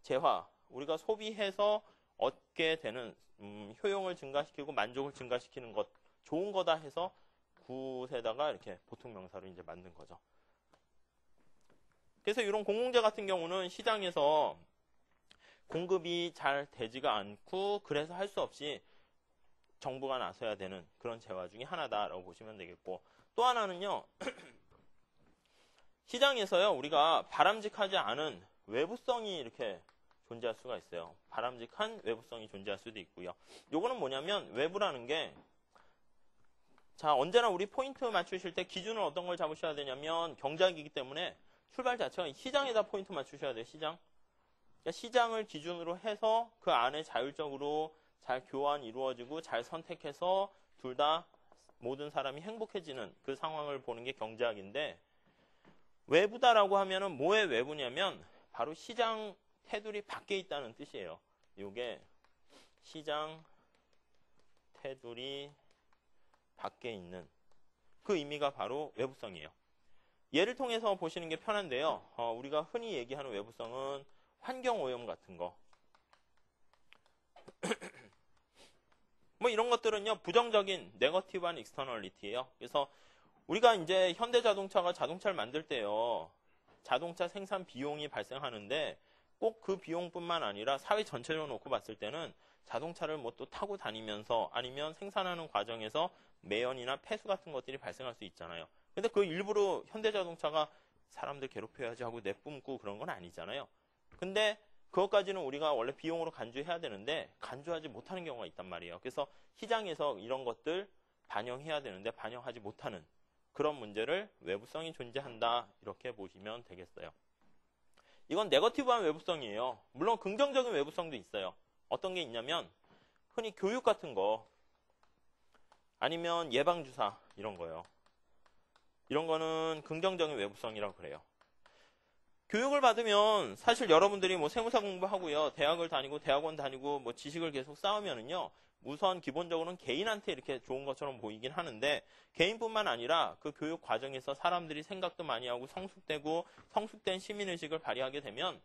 [SPEAKER 1] 재화. 우리가 소비해서 얻게 되는 효용을 증가시키고 만족을 증가시키는 것, 좋은 거다 해서 굿에다가 이렇게 보통 명사로 이제 만든 거죠. 그래서 이런 공공재 같은 경우는 시장에서 공급이 잘 되지가 않고 그래서 할 수 없이 정부가 나서야 되는 그런 재화 중에 하나다라고 보시면 되겠고 또 하나는요. 시장에서요, 우리가 바람직하지 않은 외부성이 이렇게 존재할 수가 있어요. 바람직한 외부성이 존재할 수도 있고요. 요거는 뭐냐면 외부라는 게 자, 언제나 우리 포인트 맞추실 때 기준은 어떤 걸 잡으셔야 되냐면 경제학이기 때문에 출발 자체가 시장에다 포인트 맞추셔야 돼요. 시장. 그러니까 시장을 기준으로 해서 그 안에 자율적으로 잘 교환이 이루어지고 잘 선택해서 둘 다 모든 사람이 행복해지는 그 상황을 보는 게 경제학인데 외부다라고 하면은 뭐의 외부냐면 바로 시장 테두리 밖에 있다는 뜻이에요. 이게 시장 테두리 밖에 있는 그 의미가 바로 외부성이에요. 예를 통해서 보시는 게 편한데요. 우리가 흔히 얘기하는 외부성은 환경오염 같은 거. 뭐 이런 것들은요. 부정적인 네거티브한 익스터널리티예요. 그래서 우리가 이제 현대자동차가 자동차를 만들 때요. 자동차 생산 비용이 발생하는데 꼭 그 비용뿐만 아니라 사회 전체로 놓고 봤을 때는 자동차를 뭐 또 타고 다니면서 아니면 생산하는 과정에서 매연이나 폐수 같은 것들이 발생할 수 있잖아요. 근데 그 일부러 현대자동차가 사람들 괴롭혀야지 하고 내뿜고 그런 건 아니잖아요. 근데 그것까지는 우리가 원래 비용으로 간주해야 되는데 간주하지 못하는 경우가 있단 말이에요. 그래서 시장에서 이런 것들 반영해야 되는데 반영하지 못하는 그런 문제를 외부성이 존재한다. 이렇게 보시면 되겠어요. 이건 네거티브한 외부성이에요. 물론 긍정적인 외부성도 있어요. 어떤 게 있냐면 흔히 교육 같은 거 아니면 예방주사 이런 거요. 이런 거는 긍정적인 외부성이라고 그래요. 교육을 받으면 사실 여러분들이 뭐 세무사 공부하고요. 대학을 다니고 대학원 다니고 뭐 지식을 계속 쌓으면은요. 우선 기본적으로는 개인한테 이렇게 좋은 것처럼 보이긴 하는데 개인뿐만 아니라 그 교육 과정에서 사람들이 생각도 많이 하고 성숙되고 성숙된 시민의식을 발휘하게 되면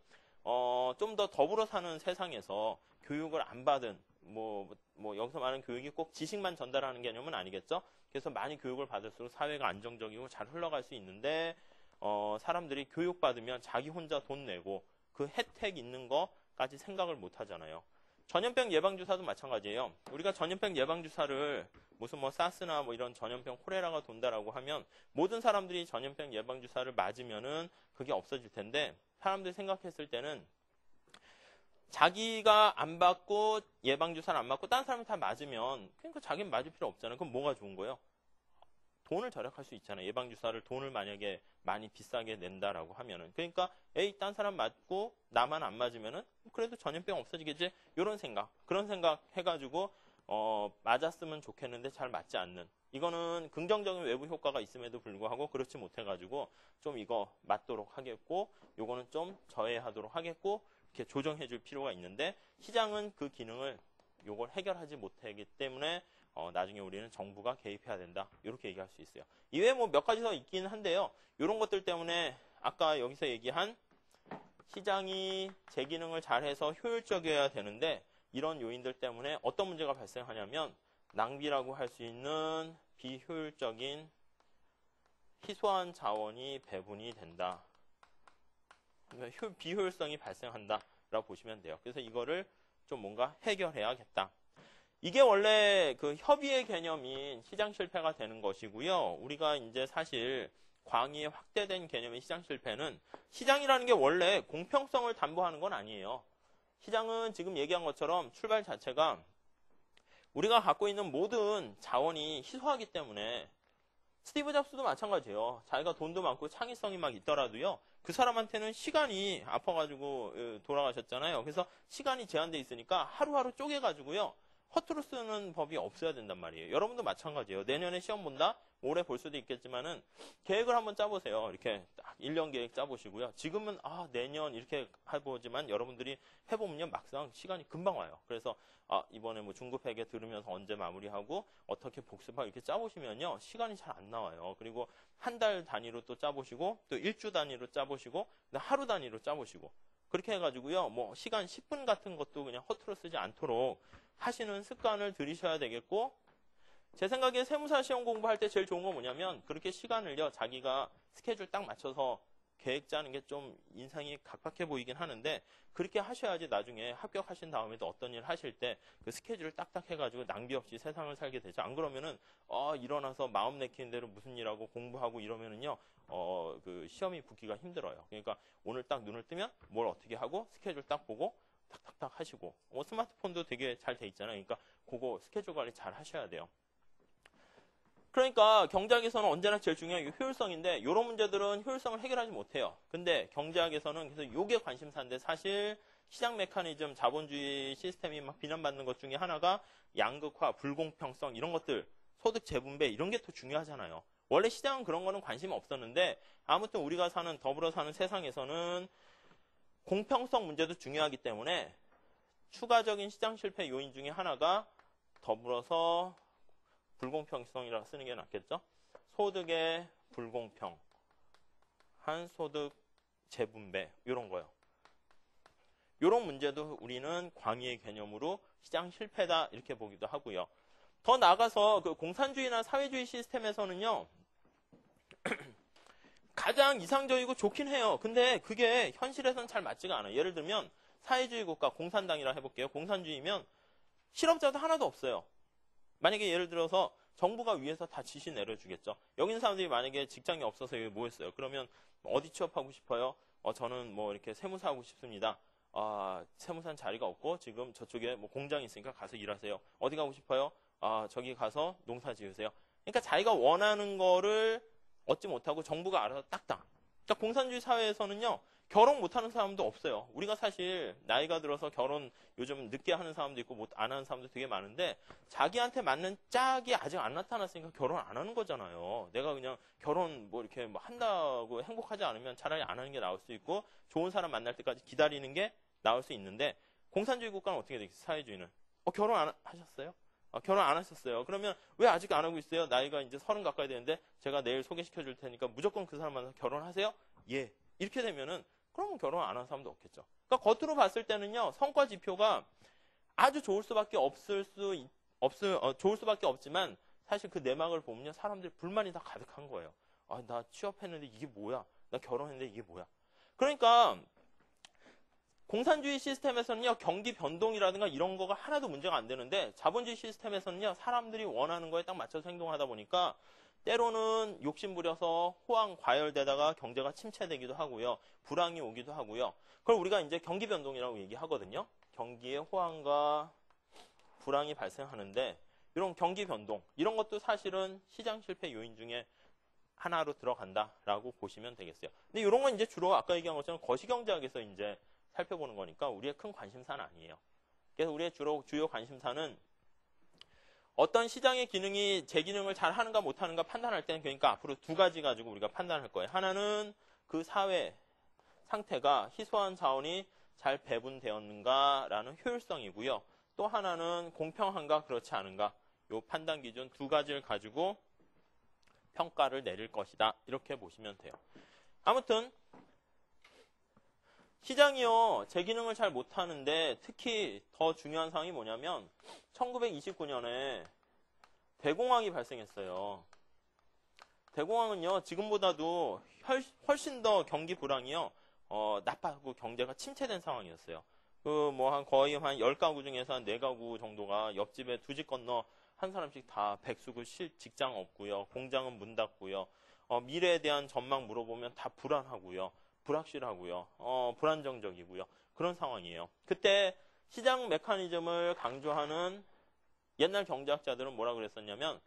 [SPEAKER 1] 좀 더 더불어 사는 세상에서 교육을 안 받은 뭐 여기서 말하는 교육이 꼭 지식만 전달하는 개념은 아니겠죠. 그래서 많이 교육을 받을수록 사회가 안정적이고 잘 흘러갈 수 있는데 사람들이 교육받으면 자기 혼자 돈 내고 그 혜택 있는 거까지 생각을 못 하잖아요. 전염병 예방주사도 마찬가지예요. 우리가 전염병 예방주사를 무슨 뭐 사스나 뭐 이런 전염병 콜레라가 돈다라고 하면 모든 사람들이 전염병 예방주사를 맞으면은 그게 없어질 텐데 사람들이 생각했을 때는 자기가 안 받고 예방주사를 안 맞고 다른 사람이 다 맞으면 그러니까 자기는 맞을 필요 없잖아요. 그럼 뭐가 좋은 거예요? 돈을 절약할 수 있잖아요. 예방주사를 돈을 만약에 많이 비싸게 낸다라고 하면은. 그러니까, 딴 사람 맞고 나만 안 맞으면은 그래도 전염병 없어지겠지? 이런 생각. 그런 생각 해가지고, 맞았으면 좋겠는데 잘 맞지 않는. 이거는 긍정적인 외부 효과가 있음에도 불구하고 그렇지 못해가지고 좀 이거 맞도록 하겠고, 요거는 좀 저해하도록 하겠고, 이렇게 조정해 줄 필요가 있는데, 시장은 그 기능을 요걸 해결하지 못하기 때문에 나중에 우리는 정부가 개입해야 된다. 이렇게 얘기할 수 있어요. 이외에 뭐 몇 가지 더 있긴 한데요. 이런 것들 때문에 아까 여기서 얘기한 시장이 제 기능을 잘해서 효율적이어야 되는데 이런 요인들 때문에 어떤 문제가 발생하냐면 낭비라고 할 수 있는 비효율적인 희소한 자원이 배분이 된다. 그러니까 비효율성이 발생한다라고 보시면 돼요. 그래서 이거를 좀 뭔가 해결해야겠다. 이게 원래 그 협의의 개념인 시장 실패가 되는 것이고요. 우리가 이제 사실 광의의 확대된 개념의 시장 실패는 시장이라는 게 원래 공평성을 담보하는 건 아니에요. 시장은 지금 얘기한 것처럼 출발 자체가 우리가 갖고 있는 모든 자원이 희소하기 때문에 스티브 잡스도 마찬가지예요. 자기가 돈도 많고 창의성이 막 있더라도요. 그 사람한테는 시간이 아파가지고 돌아가셨잖아요. 그래서 시간이 제한돼 있으니까 하루하루 쪼개가지고요. 허투루 쓰는 법이 없어야 된단 말이에요. 여러분도 마찬가지예요. 내년에 시험 본다? 올해 볼 수도 있겠지만은 계획을 한번 짜보세요. 이렇게 딱 1년 계획 짜보시고요. 지금은 내년 이렇게 해보지만 여러분들이 해보면요. 막상 시간이 금방 와요. 그래서 이번에 뭐 중급회계 들으면서 언제 마무리하고 어떻게 복습하고 이렇게 짜보시면요. 시간이 잘 안 나와요. 그리고 한 달 단위로 또 짜보시고 또 일주 단위로 짜보시고 하루 단위로 짜보시고 그렇게 해가지고요. 뭐 시간 10분 같은 것도 그냥 허투루 쓰지 않도록 하시는 습관을 들이셔야 되겠고 제 생각에 세무사 시험 공부할 때 제일 좋은 건 뭐냐면 그렇게 시간을요. 자기가 스케줄 딱 맞춰서 계획 짜는 게 좀 인상이 각박해 보이긴 하는데 그렇게 하셔야지 나중에 합격하신 다음에도 어떤 일 하실 때 그 스케줄을 딱딱 해가지고 낭비 없이 세상을 살게 되죠. 안 그러면은 일어나서 마음 내키는 대로 무슨 일하고 공부하고 이러면은요 그 시험이 붙기가 힘들어요. 그러니까 오늘 딱 눈을 뜨면 뭘 어떻게 하고 스케줄 딱 보고 탁탁탁 하시고 스마트폰도 되게 잘 돼 있잖아요. 그러니까 그거 스케줄 관리 잘 하셔야 돼요. 그러니까 경제학에서는 언제나 제일 중요한 게 효율성인데 이런 문제들은 효율성을 해결하지 못해요. 근데 경제학에서는 그래서 이게 관심사인데 사실 시장 메커니즘, 자본주의 시스템이 막 비난받는 것 중에 하나가 양극화, 불공평성 이런 것들, 소득 재분배 이런 게 더 중요하잖아요. 원래 시장은 그런 거는 관심이 없었는데 아무튼 우리가 사는 더불어 사는 세상에서는 공평성 문제도 중요하기 때문에 추가적인 시장 실패 요인 중에 하나가 더불어서 불공평성이라고 쓰는 게 낫겠죠? 소득의 불공평, 한 소득 재분배 이런 거요. 이런 문제도 우리는 광의의 개념으로 시장 실패다 이렇게 보기도 하고요. 더 나아가서 그 공산주의나 사회주의 시스템에서는요. 가장 이상적이고 좋긴 해요. 근데 그게 현실에서는 잘 맞지가 않아요. 예를 들면 사회주의 국가 공산당이라 해볼게요. 공산주의면 실업자도 하나도 없어요. 만약에 예를 들어서 정부가 위에서 다 지시 내려주겠죠. 여기 있는 사람들이 만약에 직장이 없어서 여기 모였어요. 그러면 어디 취업하고 싶어요? 저는 뭐 이렇게 세무사 하고 싶습니다. 세무사는 자리가 없고 지금 저쪽에 뭐 공장이 있으니까 가서 일하세요. 어디 가고 싶어요? 저기 가서 농사 지으세요. 그러니까 자기가 원하는 거를 얻지 못하고 정부가 알아서 딱딱. 그러니까 공산주의 사회에서는요, 결혼 못하는 사람도 없어요. 우리가 사실 나이가 들어서 결혼 요즘 늦게 하는 사람도 있고 못 안 하는 사람도 되게 많은데 자기한테 맞는 짝이 아직 안 나타났으니까 결혼 안 하는 거잖아요. 내가 그냥 결혼 뭐 이렇게 뭐 한다고 행복하지 않으면 차라리 안 하는 게 나을 수 있고 좋은 사람 만날 때까지 기다리는 게 나을 수 있는데 공산주의 국가는 어떻게 되겠어요? 사회주의는. 결혼 안 하셨어요? 결혼 안 하셨어요. 그러면 왜 아직 안 하고 있어요? 나이가 이제 30 가까이 되는데 제가 내일 소개시켜 줄 테니까 무조건 그 사람 만나서 결혼하세요? 예. 이렇게 되면은 그러면 결혼 안 하는 사람도 없겠죠. 그러니까 겉으로 봤을 때는요, 성과 지표가 아주 좋을 수밖에 좋을 수밖에 없지만 사실 그 내막을 보면요, 사람들이 불만이 다 가득한 거예요. 나 취업했는데 이게 뭐야? 나 결혼했는데 이게 뭐야? 그러니까 공산주의 시스템에서는요, 경기 변동이라든가 이런 거가 하나도 문제가 안 되는데 자본주의 시스템에서는요, 사람들이 원하는 거에 딱 맞춰서 행동하다 보니까 때로는 욕심부려서 호황 과열되다가 경제가 침체되기도 하고요. 불황이 오기도 하고요. 그걸 우리가 이제 경기 변동이라고 얘기하거든요. 경기의 호황과 불황이 발생하는데 이런 경기 변동, 이런 것도 사실은 시장 실패 요인 중에 하나로 들어간다라고 보시면 되겠어요. 근데 이런 건 이제 주로 아까 얘기한 것처럼 거시경제학에서 이제 살펴보는 거니까 우리의 큰 관심사는 아니에요. 그래서 우리의 주요 관심사는 어떤 시장의 기능이 제 기능을 잘 하는가 못하는가 판단할 때는 그러니까 앞으로 두 가지 가지고 우리가 판단할 거예요. 하나는 그 사회 상태가 희소한 자원이 잘 배분되었는가라는 효율성이고요. 또 하나는 공평한가 그렇지 않은가, 요 판단 기준 두 가지를 가지고 평가를 내릴 것이다. 이렇게 보시면 돼요. 아무튼 시장이요, 제 기능을 잘 못하는데 특히 더 중요한 사항이 뭐냐면 1929년에 대공황이 발생했어요. 대공황은요, 지금보다도 훨씬 더 경기 불황이요, 나빠고 경제가 침체된 상황이었어요. 거의 한 10가구 중에서 한 4가구 정도가 옆집에 두 집 건너 한 사람씩 다 백수고 직장 없고요. 공장은 문 닫고요. 미래에 대한 전망 물어보면 다 불안하고요. 불확실하고요. 불안정적이고요. 그런 상황이에요. 그때 시장 메커니즘을 강조하는 옛날 경제학자들은 뭐라 그랬었냐면,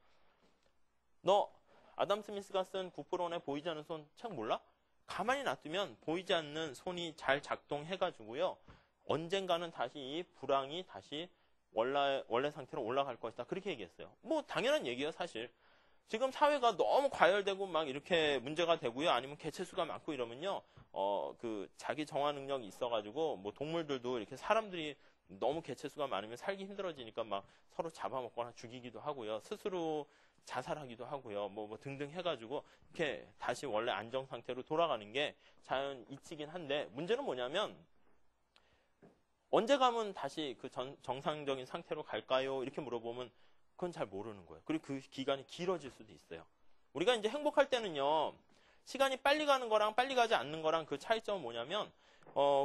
[SPEAKER 1] 너 아담 스미스가 쓴 국부론의 보이지 않는 손 책 몰라? 가만히 놔두면 보이지 않는 손이 잘 작동해가지고요. 언젠가는 다시 이 불황이 다시 원래 상태로 올라갈 것이다. 그렇게 얘기했어요. 뭐 당연한 얘기예요, 사실. 지금 사회가 너무 과열되고 막 이렇게 문제가 되고요. 아니면 개체수가 많고 이러면요. 자기 정화 능력이 있어가지고 뭐 동물들도 이렇게 사람들이 너무 개체수가 많으면 살기 힘들어지니까 막 서로 잡아먹거나 죽이기도 하고요. 스스로 자살하기도 하고요. 뭐 등등 해가지고 이렇게 다시 원래 안정 상태로 돌아가는 게 자연 이치긴 한데 문제는 뭐냐면 언제 가면 다시 그 정상적인 상태로 갈까요? 이렇게 물어보면 그건 잘 모르는 거예요. 그리고 그 기간이 길어질 수도 있어요. 우리가 이제 행복할 때는요, 시간이 빨리 가는 거랑 빨리 가지 않는 거랑 그 차이점은 뭐냐면,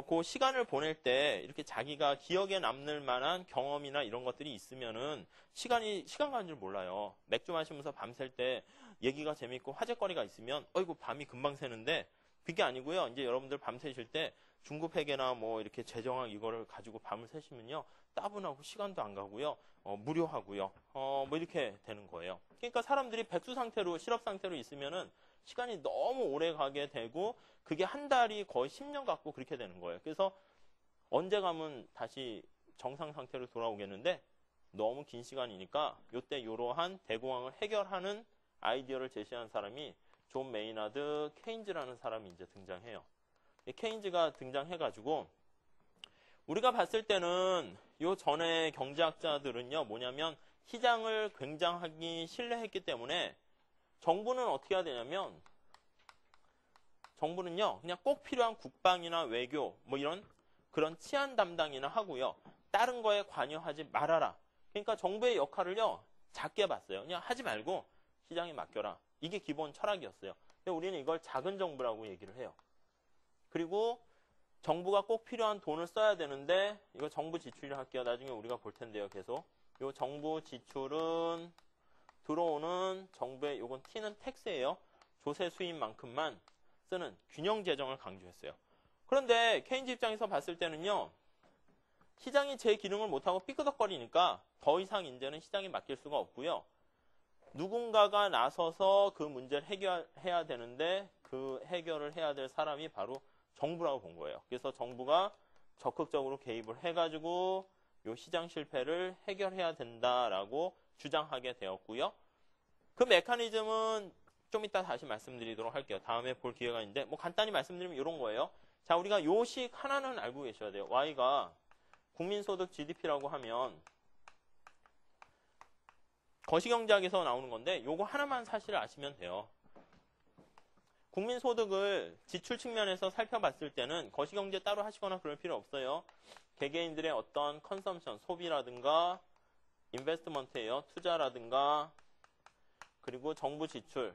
[SPEAKER 1] 그 시간을 보낼 때 이렇게 자기가 기억에 남을 만한 경험이나 이런 것들이 있으면은 시간 가는 줄 몰라요. 맥주 마시면서 밤샐 때 얘기가 재밌고 화제거리가 있으면, 밤이 금방 새는데, 그게 아니고요. 이제 여러분들 밤 새실 때 중급회계나 뭐 이렇게 재정학 이거를 가지고 밤을 새시면요, 따분하고 시간도 안 가고요. 무료하고요. 뭐 이렇게 되는 거예요. 그러니까 사람들이 백수 상태로, 실업 상태로 있으면은 시간이 너무 오래 가게 되고 그게 한 달이 거의 10년 같고 그렇게 되는 거예요. 그래서 언제 가면 다시 정상 상태로 돌아오겠는데 너무 긴 시간이니까 요때 이러한 대공황을 해결하는 아이디어를 제시한 사람이 존 메이나드 케인즈라는 사람이 이제 등장해요. 케인즈가 등장해가지고 우리가 봤을 때는 요 전에 경제학자들은요, 뭐냐면 시장을 굉장하게 신뢰했기 때문에 정부는 어떻게 해야 되냐면 정부는요, 그냥 꼭 필요한 국방이나 외교 뭐 이런 그런 치안 담당이나 하고요. 다른 거에 관여하지 말아라. 그러니까 정부의 역할을요, 작게 봤어요. 그냥 하지 말고 시장에 맡겨라. 이게 기본 철학이었어요. 근데 우리는 이걸 작은 정부라고 얘기를 해요. 그리고 정부가 꼭 필요한 돈을 써야 되는데 이거 정부 지출을 할게요. 나중에 우리가 볼 텐데요. 계속 이 정부 지출은 들어오는 정부의 요건 T는 텍스예요. 조세 수입만큼만 쓰는 균형 재정을 강조했어요. 그런데 케인즈 입장에서 봤을 때는요. 시장이 제 기능을 못하고 삐끄덕거리니까 더 이상 이제는 시장에 맡길 수가 없고요. 누군가가 나서서 그 문제를 해결해야 되는데 그 해결을 해야 될 사람이 바로 정부라고 본 거예요. 그래서 정부가 적극적으로 개입을 해가지고 이 시장 실패를 해결해야 된다라고 주장하게 되었고요. 그 메커니즘은 좀 이따 다시 말씀드리도록 할게요. 다음에 볼 기회가 있는데 뭐 간단히 말씀드리면 이런 거예요. 자, 우리가 요식 하나는 알고 계셔야 돼요. Y가 국민소득 GDP라고 하면 거시경제학에서 나오는 건데 요거 하나만 사실 아시면 돼요. 국민소득을 지출 측면에서 살펴봤을 때는 거시경제 따로 하시거나 그럴 필요 없어요. 개개인들의 어떤 컨섬션, 소비라든가 인베스트먼트예요. 투자라든가 그리고 정부 지출.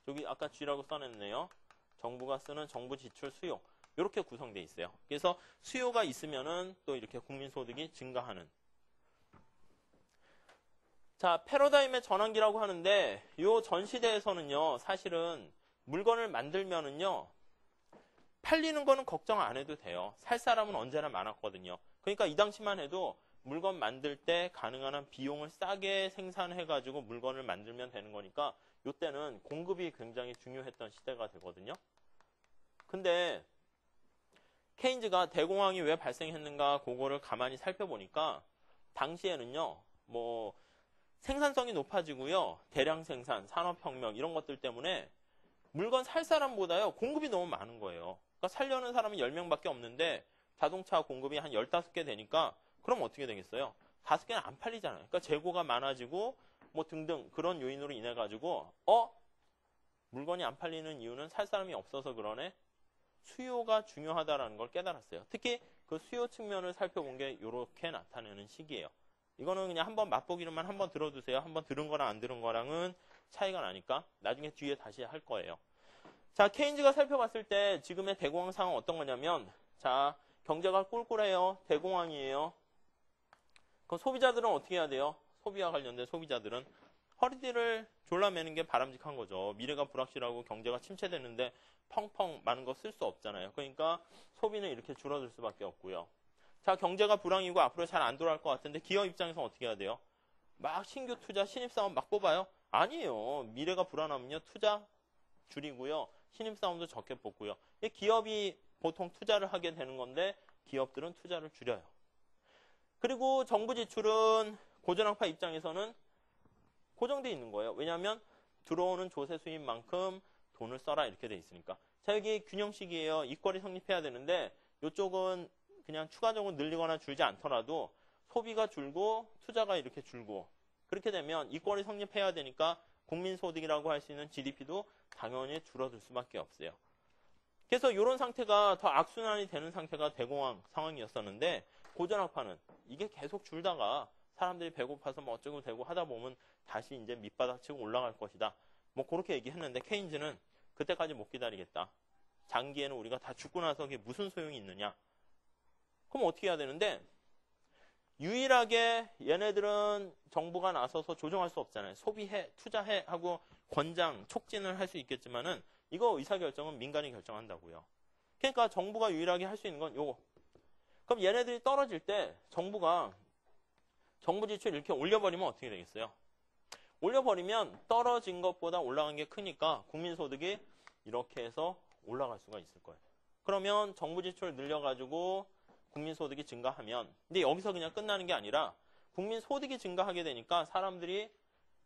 [SPEAKER 1] 여기 아까 G라고 써냈네요. 정부가 쓰는 정부 지출 수요. 이렇게 구성되어 있어요. 그래서 수요가 있으면은 또 이렇게 국민소득이 증가하는. 자, 패러다임의 전환기라고 하는데 이 전 시대에서는요. 사실은 물건을 만들면은요. 팔리는 거는 걱정 안 해도 돼요. 살 사람은 언제나 많았거든요. 그러니까 이 당시만 해도 물건 만들 때 가능한 한 비용을 싸게 생산해가지고 물건을 만들면 되는 거니까 이때는 공급이 굉장히 중요했던 시대가 되거든요. 근데 케인즈가 대공황이 왜 발생했는가 그거를 가만히 살펴보니까 당시에는요. 뭐 생산성이 높아지고요. 대량 생산, 산업혁명 이런 것들 때문에 물건 살 사람보다요. 공급이 너무 많은 거예요. 그러니까 살려는 사람이 10명밖에 없는데 자동차 공급이 한 15개 되니까 그럼 어떻게 되겠어요? 5개는 안 팔리잖아요. 그러니까 재고가 많아지고 뭐 등등 그런 요인으로 인해 가지고 물건이 안 팔리는 이유는 살 사람이 없어서 그러네. 수요가 중요하다라는 걸 깨달았어요. 특히 그 수요 측면을 살펴본 게 이렇게 나타내는 시기예요. 이거는 그냥 한번 맛보기로만 한번 들어두세요. 한번 들은 거랑 안 들은 거랑은 차이가 나니까 나중에 뒤에 다시 할 거예요. 자, 케인즈가 살펴봤을 때 지금의 대공황 상황은 어떤 거냐면 자, 경제가 꿀꿀해요. 대공황이에요. 그럼 소비자들은 어떻게 해야 돼요? 소비와 관련된 소비자들은 허리띠를 졸라매는 게 바람직한 거죠. 미래가 불확실하고 경제가 침체되는데 펑펑 많은 거 쓸 수 없잖아요. 그러니까 소비는 이렇게 줄어들 수밖에 없고요. 자, 경제가 불황이고 앞으로 잘 안 돌아갈 것 같은데 기업 입장에서 어떻게 해야 돼요? 막 신규 투자, 신입사원 막 뽑아요? 아니에요. 미래가 불안하면요. 투자 줄이고요. 신입사원도 적게 뽑고요. 기업이 보통 투자를 하게 되는 건데 기업들은 투자를 줄여요. 그리고 정부 지출은 고전학파 입장에서는 고정되어 있는 거예요. 왜냐하면 들어오는 조세 수입만큼 돈을 써라 이렇게 돼 있으니까. 자, 여기 균형식이에요. 이권이 성립해야 되는데 이쪽은 그냥 추가적으로 늘리거나 줄지 않더라도 소비가 줄고 투자가 이렇게 줄고 그렇게 되면 이권이 성립해야 되니까 국민소득이라고 할 수 있는 GDP도 당연히 줄어들 수밖에 없어요. 그래서 이런 상태가 더 악순환이 되는 상태가 대공황 상황이었었는데 고전학파는 이게 계속 줄다가 사람들이 배고파서 뭐 어쩌고 되고 하다 보면 다시 이제 밑바닥 치고 올라갈 것이다. 뭐 그렇게 얘기했는데 케인즈는 그때까지 못 기다리겠다. 장기에는 우리가 다 죽고 나서 그게 무슨 소용이 있느냐. 그럼 어떻게 해야 되는데 유일하게 얘네들은 정부가 나서서 조정할 수 없잖아요. 소비해, 투자해 하고 권장, 촉진을 할 수 있겠지만은 이거 의사결정은 민간이 결정한다고요. 그러니까 정부가 유일하게 할 수 있는 건 요거. 그럼 얘네들이 떨어질 때 정부가 정부 지출 이렇게 올려버리면 어떻게 되겠어요? 올려버리면 떨어진 것보다 올라간 게 크니까 국민소득이 이렇게 해서 올라갈 수가 있을 거예요. 그러면 정부 지출을 늘려가지고 국민소득이 증가하면 근데 여기서 그냥 끝나는 게 아니라 국민소득이 증가하게 되니까 사람들이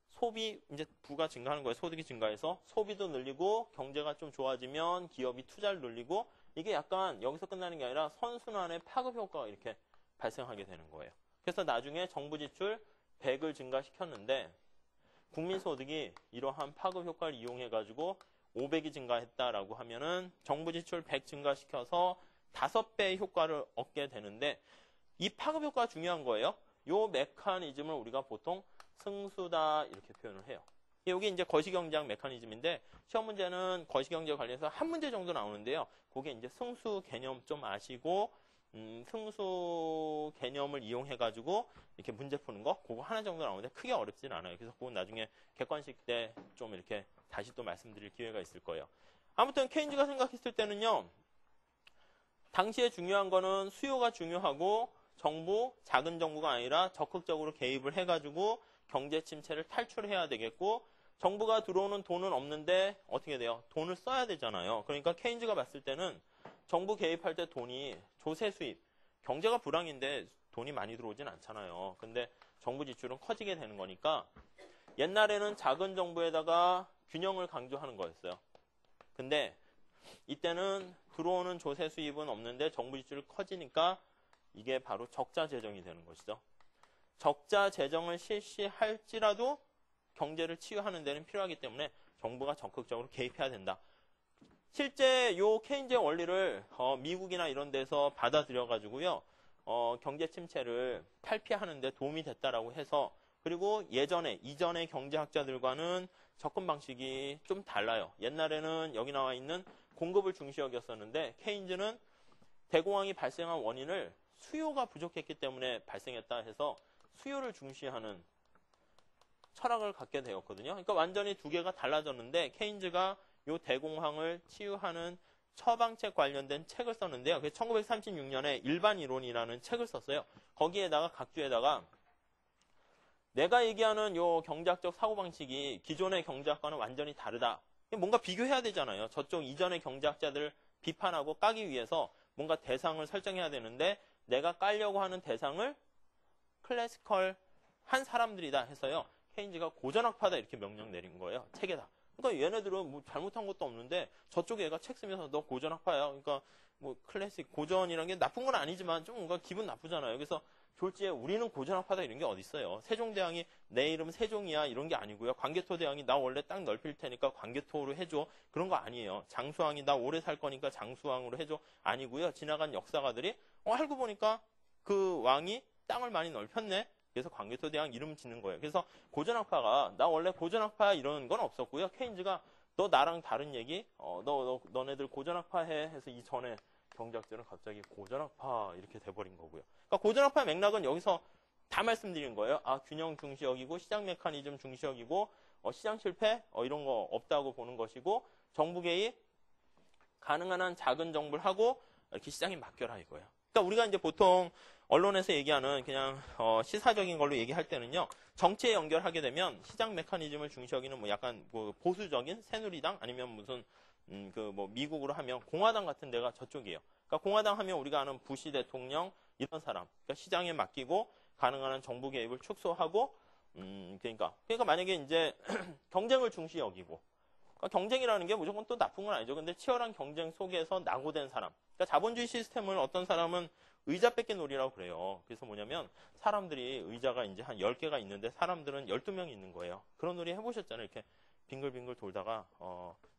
[SPEAKER 1] 소비 이제 부가 증가하는 거예요. 소득이 증가해서 소비도 늘리고 경제가 좀 좋아지면 기업이 투자를 늘리고 이게 약간 여기서 끝나는 게 아니라 선순환의 파급 효과가 이렇게 발생하게 되는 거예요. 그래서 나중에 정부 지출 100을 증가시켰는데 국민소득이 이러한 파급 효과를 이용해가지고 500이 증가했다라고 하면은 정부 지출 100 증가시켜서 5배의 효과를 얻게 되는데 이 파급 효과가 중요한 거예요. 이 메커니즘을 우리가 보통 승수다 이렇게 표현을 해요. 여기 이제 거시경제학 메커니즘인데 시험 문제는 거시경제 관련해서 한 문제 정도 나오는데요. 그게 이제 승수 개념 좀 아시고 승수 개념을 이용해가지고 이렇게 문제 푸는 거 그거 하나 정도 나오는데 크게 어렵진 않아요. 그래서 그건 나중에 객관식 때 좀 이렇게 다시 또 말씀드릴 기회가 있을 거예요. 아무튼 케인즈가 생각했을 때는요. 당시에 중요한 거는 수요가 중요하고 정부, 작은 정부가 아니라 적극적으로 개입을 해가지고 경제 침체를 탈출해야 되겠고 정부가 들어오는 돈은 없는데 어떻게 돼요? 돈을 써야 되잖아요. 그러니까 케인즈가 봤을 때는 정부 개입할 때 돈이 조세 수입, 경제가 불황인데 돈이 많이 들어오진 않잖아요. 근데 정부 지출은 커지게 되는 거니까 옛날에는 작은 정부에다가 균형을 강조하는 거였어요. 근데 이때는 들어오는 조세 수입은 없는데 정부 지출이 커지니까 이게 바로 적자 재정이 되는 것이죠. 적자 재정을 실시할지라도 경제를 치유하는 데는 필요하기 때문에 정부가 적극적으로 개입해야 된다. 실제 요 케인즈의 원리를 미국이나 이런 데서 받아들여가지고요. 경제 침체를 탈피하는 데 도움이 됐다라고 해서 그리고 이전의 경제학자들과는 접근 방식이 좀 달라요. 옛날에는 여기 나와 있는 공급을 중시 여겼었는데 케인즈는 대공황이 발생한 원인을 수요가 부족했기 때문에 발생했다 해서 수요를 중시하는 철학을 갖게 되었거든요. 그러니까 완전히 두 개가 달라졌는데 케인즈가 이 대공황을 치유하는 처방책 관련된 책을 썼는데요. 1936년에 일반이론이라는 책을 썼어요. 거기에다가 각주에다가 내가 얘기하는 요 경제학적 사고방식이 기존의 경제학과는 완전히 다르다. 뭔가 비교해야 되잖아요. 저쪽 이전의 경제학자들을 비판하고 까기 위해서 뭔가 대상을 설정해야 되는데 내가 깔려고 하는 대상을 클래시컬 한 사람들이다 해서요. 케인즈가 고전학파다 이렇게 명령 내린 거예요. 책에다. 그러니까 얘네들은 뭐 잘못한 것도 없는데 저쪽 애가 책 쓰면서 너 고전학파야. 그러니까 뭐 클래식 고전이란 게 나쁜 건 아니지만 좀 뭔가 기분 나쁘잖아요. 그래서 졸지에 우리는 고전학파다 이런 게 어디 있어요. 세종대왕이 내 이름 세종이야 이런 게 아니고요. 광개토대왕이 나 원래 땅 넓힐 테니까 광개토로 해줘. 그런 거 아니에요. 장수왕이 나 오래 살 거니까 장수왕으로 해줘. 아니고요. 지나간 역사가들이 알고 보니까 그 왕이 땅을 많이 넓혔네. 그래서 광개토대왕 이름 짓는 거예요. 그래서 고전학파가 나 원래 고전학파 이런 건 없었고요. 케인즈가 너 나랑 다른 얘기? 너네들 고전학파 해 해서 이전에 경제학자는 갑자기 고전학파 이렇게 돼버린 거고요. 그러니까 고전학파 맥락은 여기서 다 말씀드린 거예요. 균형 중시 여기고 시장 메커니즘 중시 여기고 시장 실패 이런 거 없다고 보는 것이고 정부 개입 가능한 한 작은 정부를 하고 이렇게 시장에 맡겨라 이거예요. 그러니까 우리가 이제 보통 언론에서 얘기하는 그냥 시사적인 걸로 얘기할 때는요. 정치에 연결하게 되면 시장 메커니즘을 중시 여기는 뭐 약간 뭐 보수적인 새누리당 아니면 무슨 미국으로 하면 공화당 같은 데가 저쪽이에요. 그러니까 공화당 하면 우리가 아는 부시 대통령 이런 사람. 그러니까 시장에 맡기고 가능한 한 정부 개입을 축소하고 그러니까 만약에 이제 경쟁을 중시 여기고 그러니까 경쟁이라는 게 무조건 또 나쁜 건 아니죠. 근데 치열한 경쟁 속에서 낙오된 사람. 그러니까 자본주의 시스템을 어떤 사람은 의자 뺏기 놀이라고 그래요. 그래서 뭐냐면 사람들이 의자가 이제 한 10개가 있는데 사람들은 12명이 있는 거예요. 그런 놀이 해보셨잖아요. 이렇게 빙글빙글 돌다가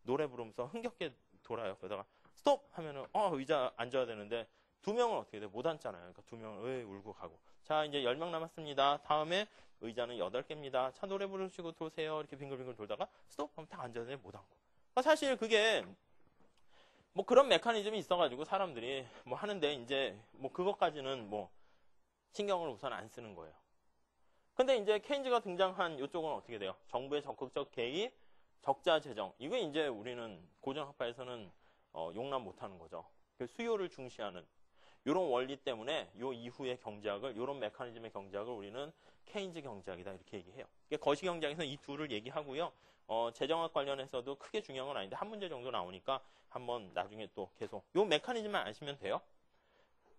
[SPEAKER 1] 노래 부르면서 흥겹게 돌아요. 그러다가 스톱 하면은 의자 앉아야 되는데 2명은 어떻게 돼? 못 앉잖아요. 그러니까 2명은 울고 가고. 자, 이제 10명 남았습니다. 다음에 의자는 8개입니다. 차 노래 부르시고 도세요. 이렇게 빙글빙글 돌다가 스톱 하면 딱 앉아야 돼. 못 앉고. 그러니까 사실 그게 뭐 그런 메커니즘이 있어가지고 사람들이 뭐 하는데 이제 뭐 그것까지는 뭐 신경을 우선 안 쓰는 거예요. 근데 이제 케인즈가 등장한 이쪽은 어떻게 돼요? 정부의 적극적 개입, 적자 재정. 이게 이제 우리는 고전학파에서는 용납 못하는 거죠. 수요를 중시하는 이런 원리 때문에 이 이후의 경제학을 이런 메커니즘의 경제학을 우리는 케인즈 경제학이다 이렇게 얘기해요. 거시경제학에서 이 둘을 얘기하고요. 재정학 관련해서도 크게 중요한 건 아닌데 한 문제 정도 나오니까 한번 나중에 또 계속 이 메커니즘만 아시면 돼요.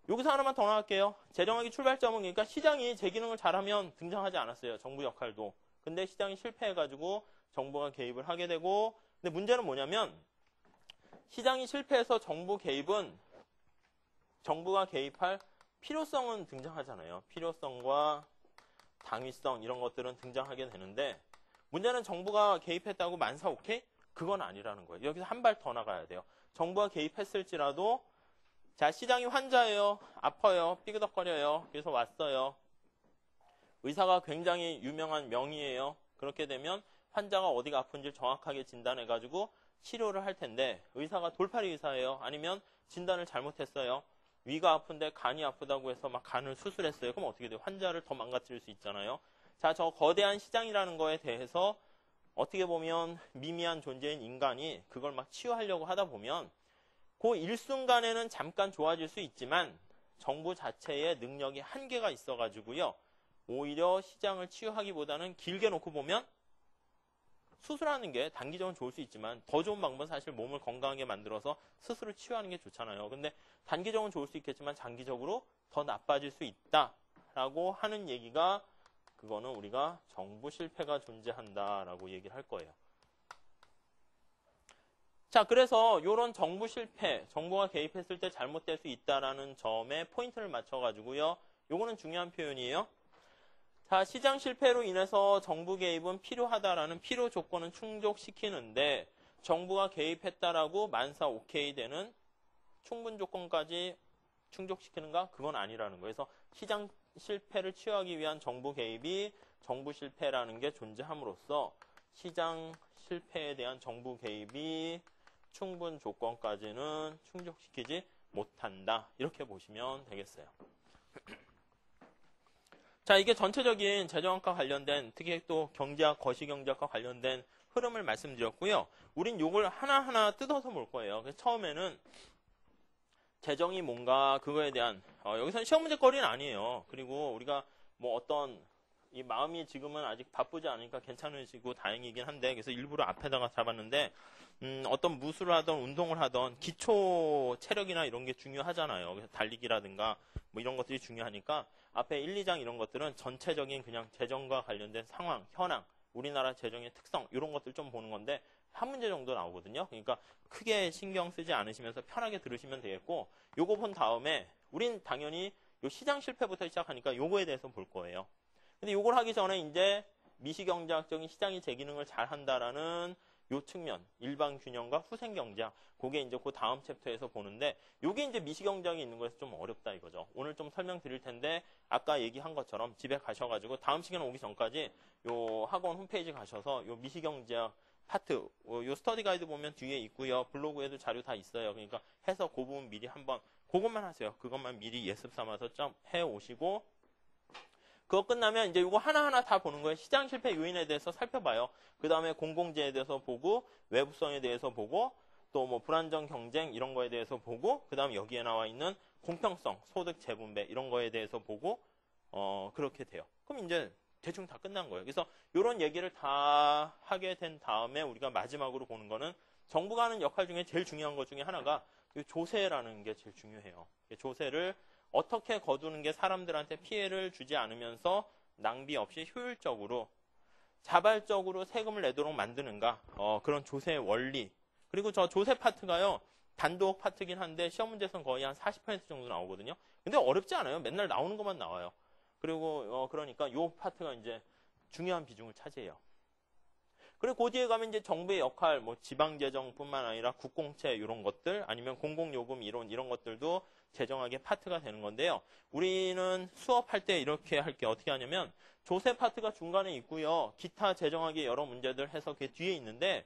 [SPEAKER 1] 여기서 하나만 더 나갈게요. 재정학의 출발점은 그러니까 시장이 제 기능을 잘하면 등장하지 않았어요. 정부 역할도. 근데 시장이 실패해가지고 정부가 개입을 하게 되고 근데 문제는 뭐냐면 시장이 실패해서 정부 개입은 정부가 개입할 필요성은 등장하잖아요. 필요성과 당위성 이런 것들은 등장하게 되는데 문제는 정부가 개입했다고 만사 오케이? 그건 아니라는 거예요. 여기서 한 발 더 나가야 돼요. 정부가 개입했을지라도 자 시장이 환자예요. 아파요. 삐그덕거려요. 그래서 왔어요. 의사가 굉장히 유명한 명의예요. 그렇게 되면 환자가 어디가 아픈지 정확하게 진단해가지고 치료를 할 텐데 의사가 돌팔이 의사예요. 아니면 진단을 잘못했어요. 위가 아픈데 간이 아프다고 해서 막 간을 수술했어요. 그럼 어떻게 돼요? 환자를 더 망가뜨릴 수 있잖아요. 자, 저 거대한 시장이라는 거에 대해서 어떻게 보면 미미한 존재인 인간이 그걸 막 치유하려고 하다 보면 그 일순간에는 잠깐 좋아질 수 있지만 정부 자체의 능력이 한계가 있어가지고요. 오히려 시장을 치유하기보다는 길게 놓고 보면 수술하는 게 단기적으로 좋을 수 있지만 더 좋은 방법은 사실 몸을 건강하게 만들어서 스스로 치유하는 게 좋잖아요. 근데 단기적으로 좋을 수 있겠지만 장기적으로 더 나빠질 수 있다라고 하는 얘기가 그거는 우리가 정부 실패가 존재한다라고 얘기를 할 거예요. 자, 그래서 이런 정부 실패, 정부가 개입했을 때 잘못될 수 있다라는 점에 포인트를 맞춰가지고요. 요거는 중요한 표현이에요. 자, 시장 실패로 인해서 정부 개입은 필요하다라는 필요 조건은 충족시키는데 정부가 개입했다라고 만사 오케이 되는 충분 조건까지 충족시키는가? 그건 아니라는 거예요. 그래서 시장 실패를 치유하기 위한 정부 개입이 정부 실패라는 게 존재함으로써 시장 실패에 대한 정부 개입이 충분 조건까지는 충족시키지 못한다. 이렇게 보시면 되겠어요. 자, 이게 전체적인 재정학과 관련된, 특히 또 경제학, 거시경제학과 관련된 흐름을 말씀드렸고요. 우린 요걸 하나하나 뜯어서 볼 거예요. 그래서 처음에는 재정이 뭔가 그거에 대한, 여기서는 시험 문제 거리는 아니에요. 그리고 우리가 뭐 어떤, 이 마음이 지금은 아직 바쁘지 않으니까 괜찮으시고 다행이긴 한데, 그래서 일부러 앞에다가 잡았는데, 어떤 무술을 하던 운동을 하던 기초 체력이나 이런 게 중요하잖아요. 그래서 달리기라든가 뭐 이런 것들이 중요하니까 앞에 1, 2장 이런 것들은 전체적인 그냥 재정과 관련된 상황, 현황, 우리나라 재정의 특성 이런 것들 좀 보는 건데 한 문제 정도 나오거든요. 그러니까 크게 신경 쓰지 않으시면서 편하게 들으시면 되겠고 요거 본 다음에 우린 당연히 요 시장 실패부터 시작하니까 요거에 대해서 볼 거예요. 근데 요걸 하기 전에 이제 미시경제학적인 시장이 제 기능을 잘 한다라는 요 측면, 일반 균형과 후생 경제학, 그게 이제 그 다음 챕터에서 보는데, 요게 이제 미시경제학이 있는 거에서 좀 어렵다 이거죠. 오늘 좀 설명드릴 텐데, 아까 얘기한 것처럼 집에 가셔가지고 다음 시간에 오기 전까지 요 학원 홈페이지 가셔서 요 미시경제학 파트, 요 스터디 가이드 보면 뒤에 있고요. 블로그에도 자료 다 있어요. 그러니까 해서 그 부분 미리 한번, 그것만 하세요. 그것만 미리 예습 삼아서 좀 해오시고, 그거 끝나면 이제 이거 하나하나 다 보는 거예요. 시장 실패 요인에 대해서 살펴봐요. 그 다음에 공공재에 대해서 보고, 외부성에 대해서 보고, 또 뭐 불안정 경쟁 이런 거에 대해서 보고, 그 다음에 여기에 나와 있는 공평성, 소득 재분배 이런 거에 대해서 보고, 그렇게 돼요. 그럼 이제 대충 다 끝난 거예요. 그래서 이런 얘기를 다 하게 된 다음에 우리가 마지막으로 보는 거는 정부가 하는 역할 중에 제일 중요한 것 중에 하나가 조세라는 게 제일 중요해요. 조세를 어떻게 거두는 게 사람들한테 피해를 주지 않으면서 낭비 없이 효율적으로 자발적으로 세금을 내도록 만드는가, 그런 조세의 원리. 그리고 저 조세 파트가요 단독 파트긴 한데 시험 문제에서는 거의 한 40% 정도 나오거든요. 근데 어렵지 않아요. 맨날 나오는 것만 나와요. 그리고 그러니까 요 파트가 이제 중요한 비중을 차지해요. 그리고 그 뒤에 가면 이제 정부의 역할, 뭐 지방재정뿐만 아니라 국공채 이런 것들, 아니면 공공요금 이론 이런 것들도 재정학의 파트가 되는 건데요. 우리는 수업할 때 이렇게 할게요. 어떻게 하냐면 조세 파트가 중간에 있고요. 기타 재정학의 여러 문제들 해서 그 뒤에 있는데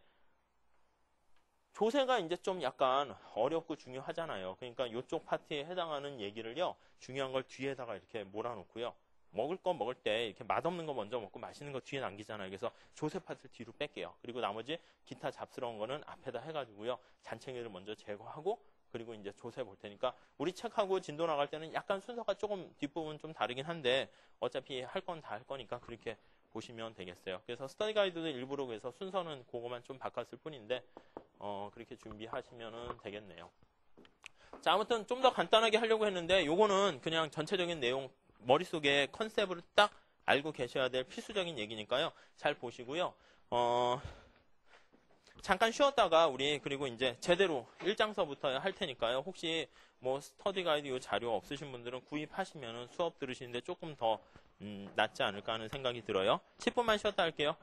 [SPEAKER 1] 조세가 이제 좀 약간 어렵고 중요하잖아요. 그러니까 이쪽 파트에 해당하는 얘기를요. 중요한 걸 뒤에다가 이렇게 몰아놓고요. 먹을 거 먹을 때 이렇게 맛없는 거 먼저 먹고 맛있는 거 뒤에 남기잖아요. 그래서 조세 파트를 뒤로 뺄게요. 그리고 나머지 기타 잡스러운 거는 앞에다 해가지고요. 잔챙이를 먼저 제거하고 그리고 이제 조세 볼 테니까 우리 책하고 진도 나갈 때는 약간 순서가 조금 뒷부분 좀 다르긴 한데 어차피 할 건 다 할 거니까 그렇게 보시면 되겠어요. 그래서 스터디 가이드도 일부러 그래서 순서는 그거만 좀 바꿨을 뿐인데 그렇게 준비하시면 되겠네요. 자, 아무튼 좀 더 간단하게 하려고 했는데 요거는 그냥 전체적인 내용 머릿속에 컨셉을 딱 알고 계셔야 될 필수적인 얘기니까요. 잘 보시고요. 잠깐 쉬었다가 우리 그리고 이제 제대로 1장서부터 할 테니까요. 혹시 뭐 스터디 가이드 요 자료 없으신 분들은 구입하시면 수업 들으시는데 조금 더 낫지 않을까 하는 생각이 들어요. 10분만 쉬었다 할게요.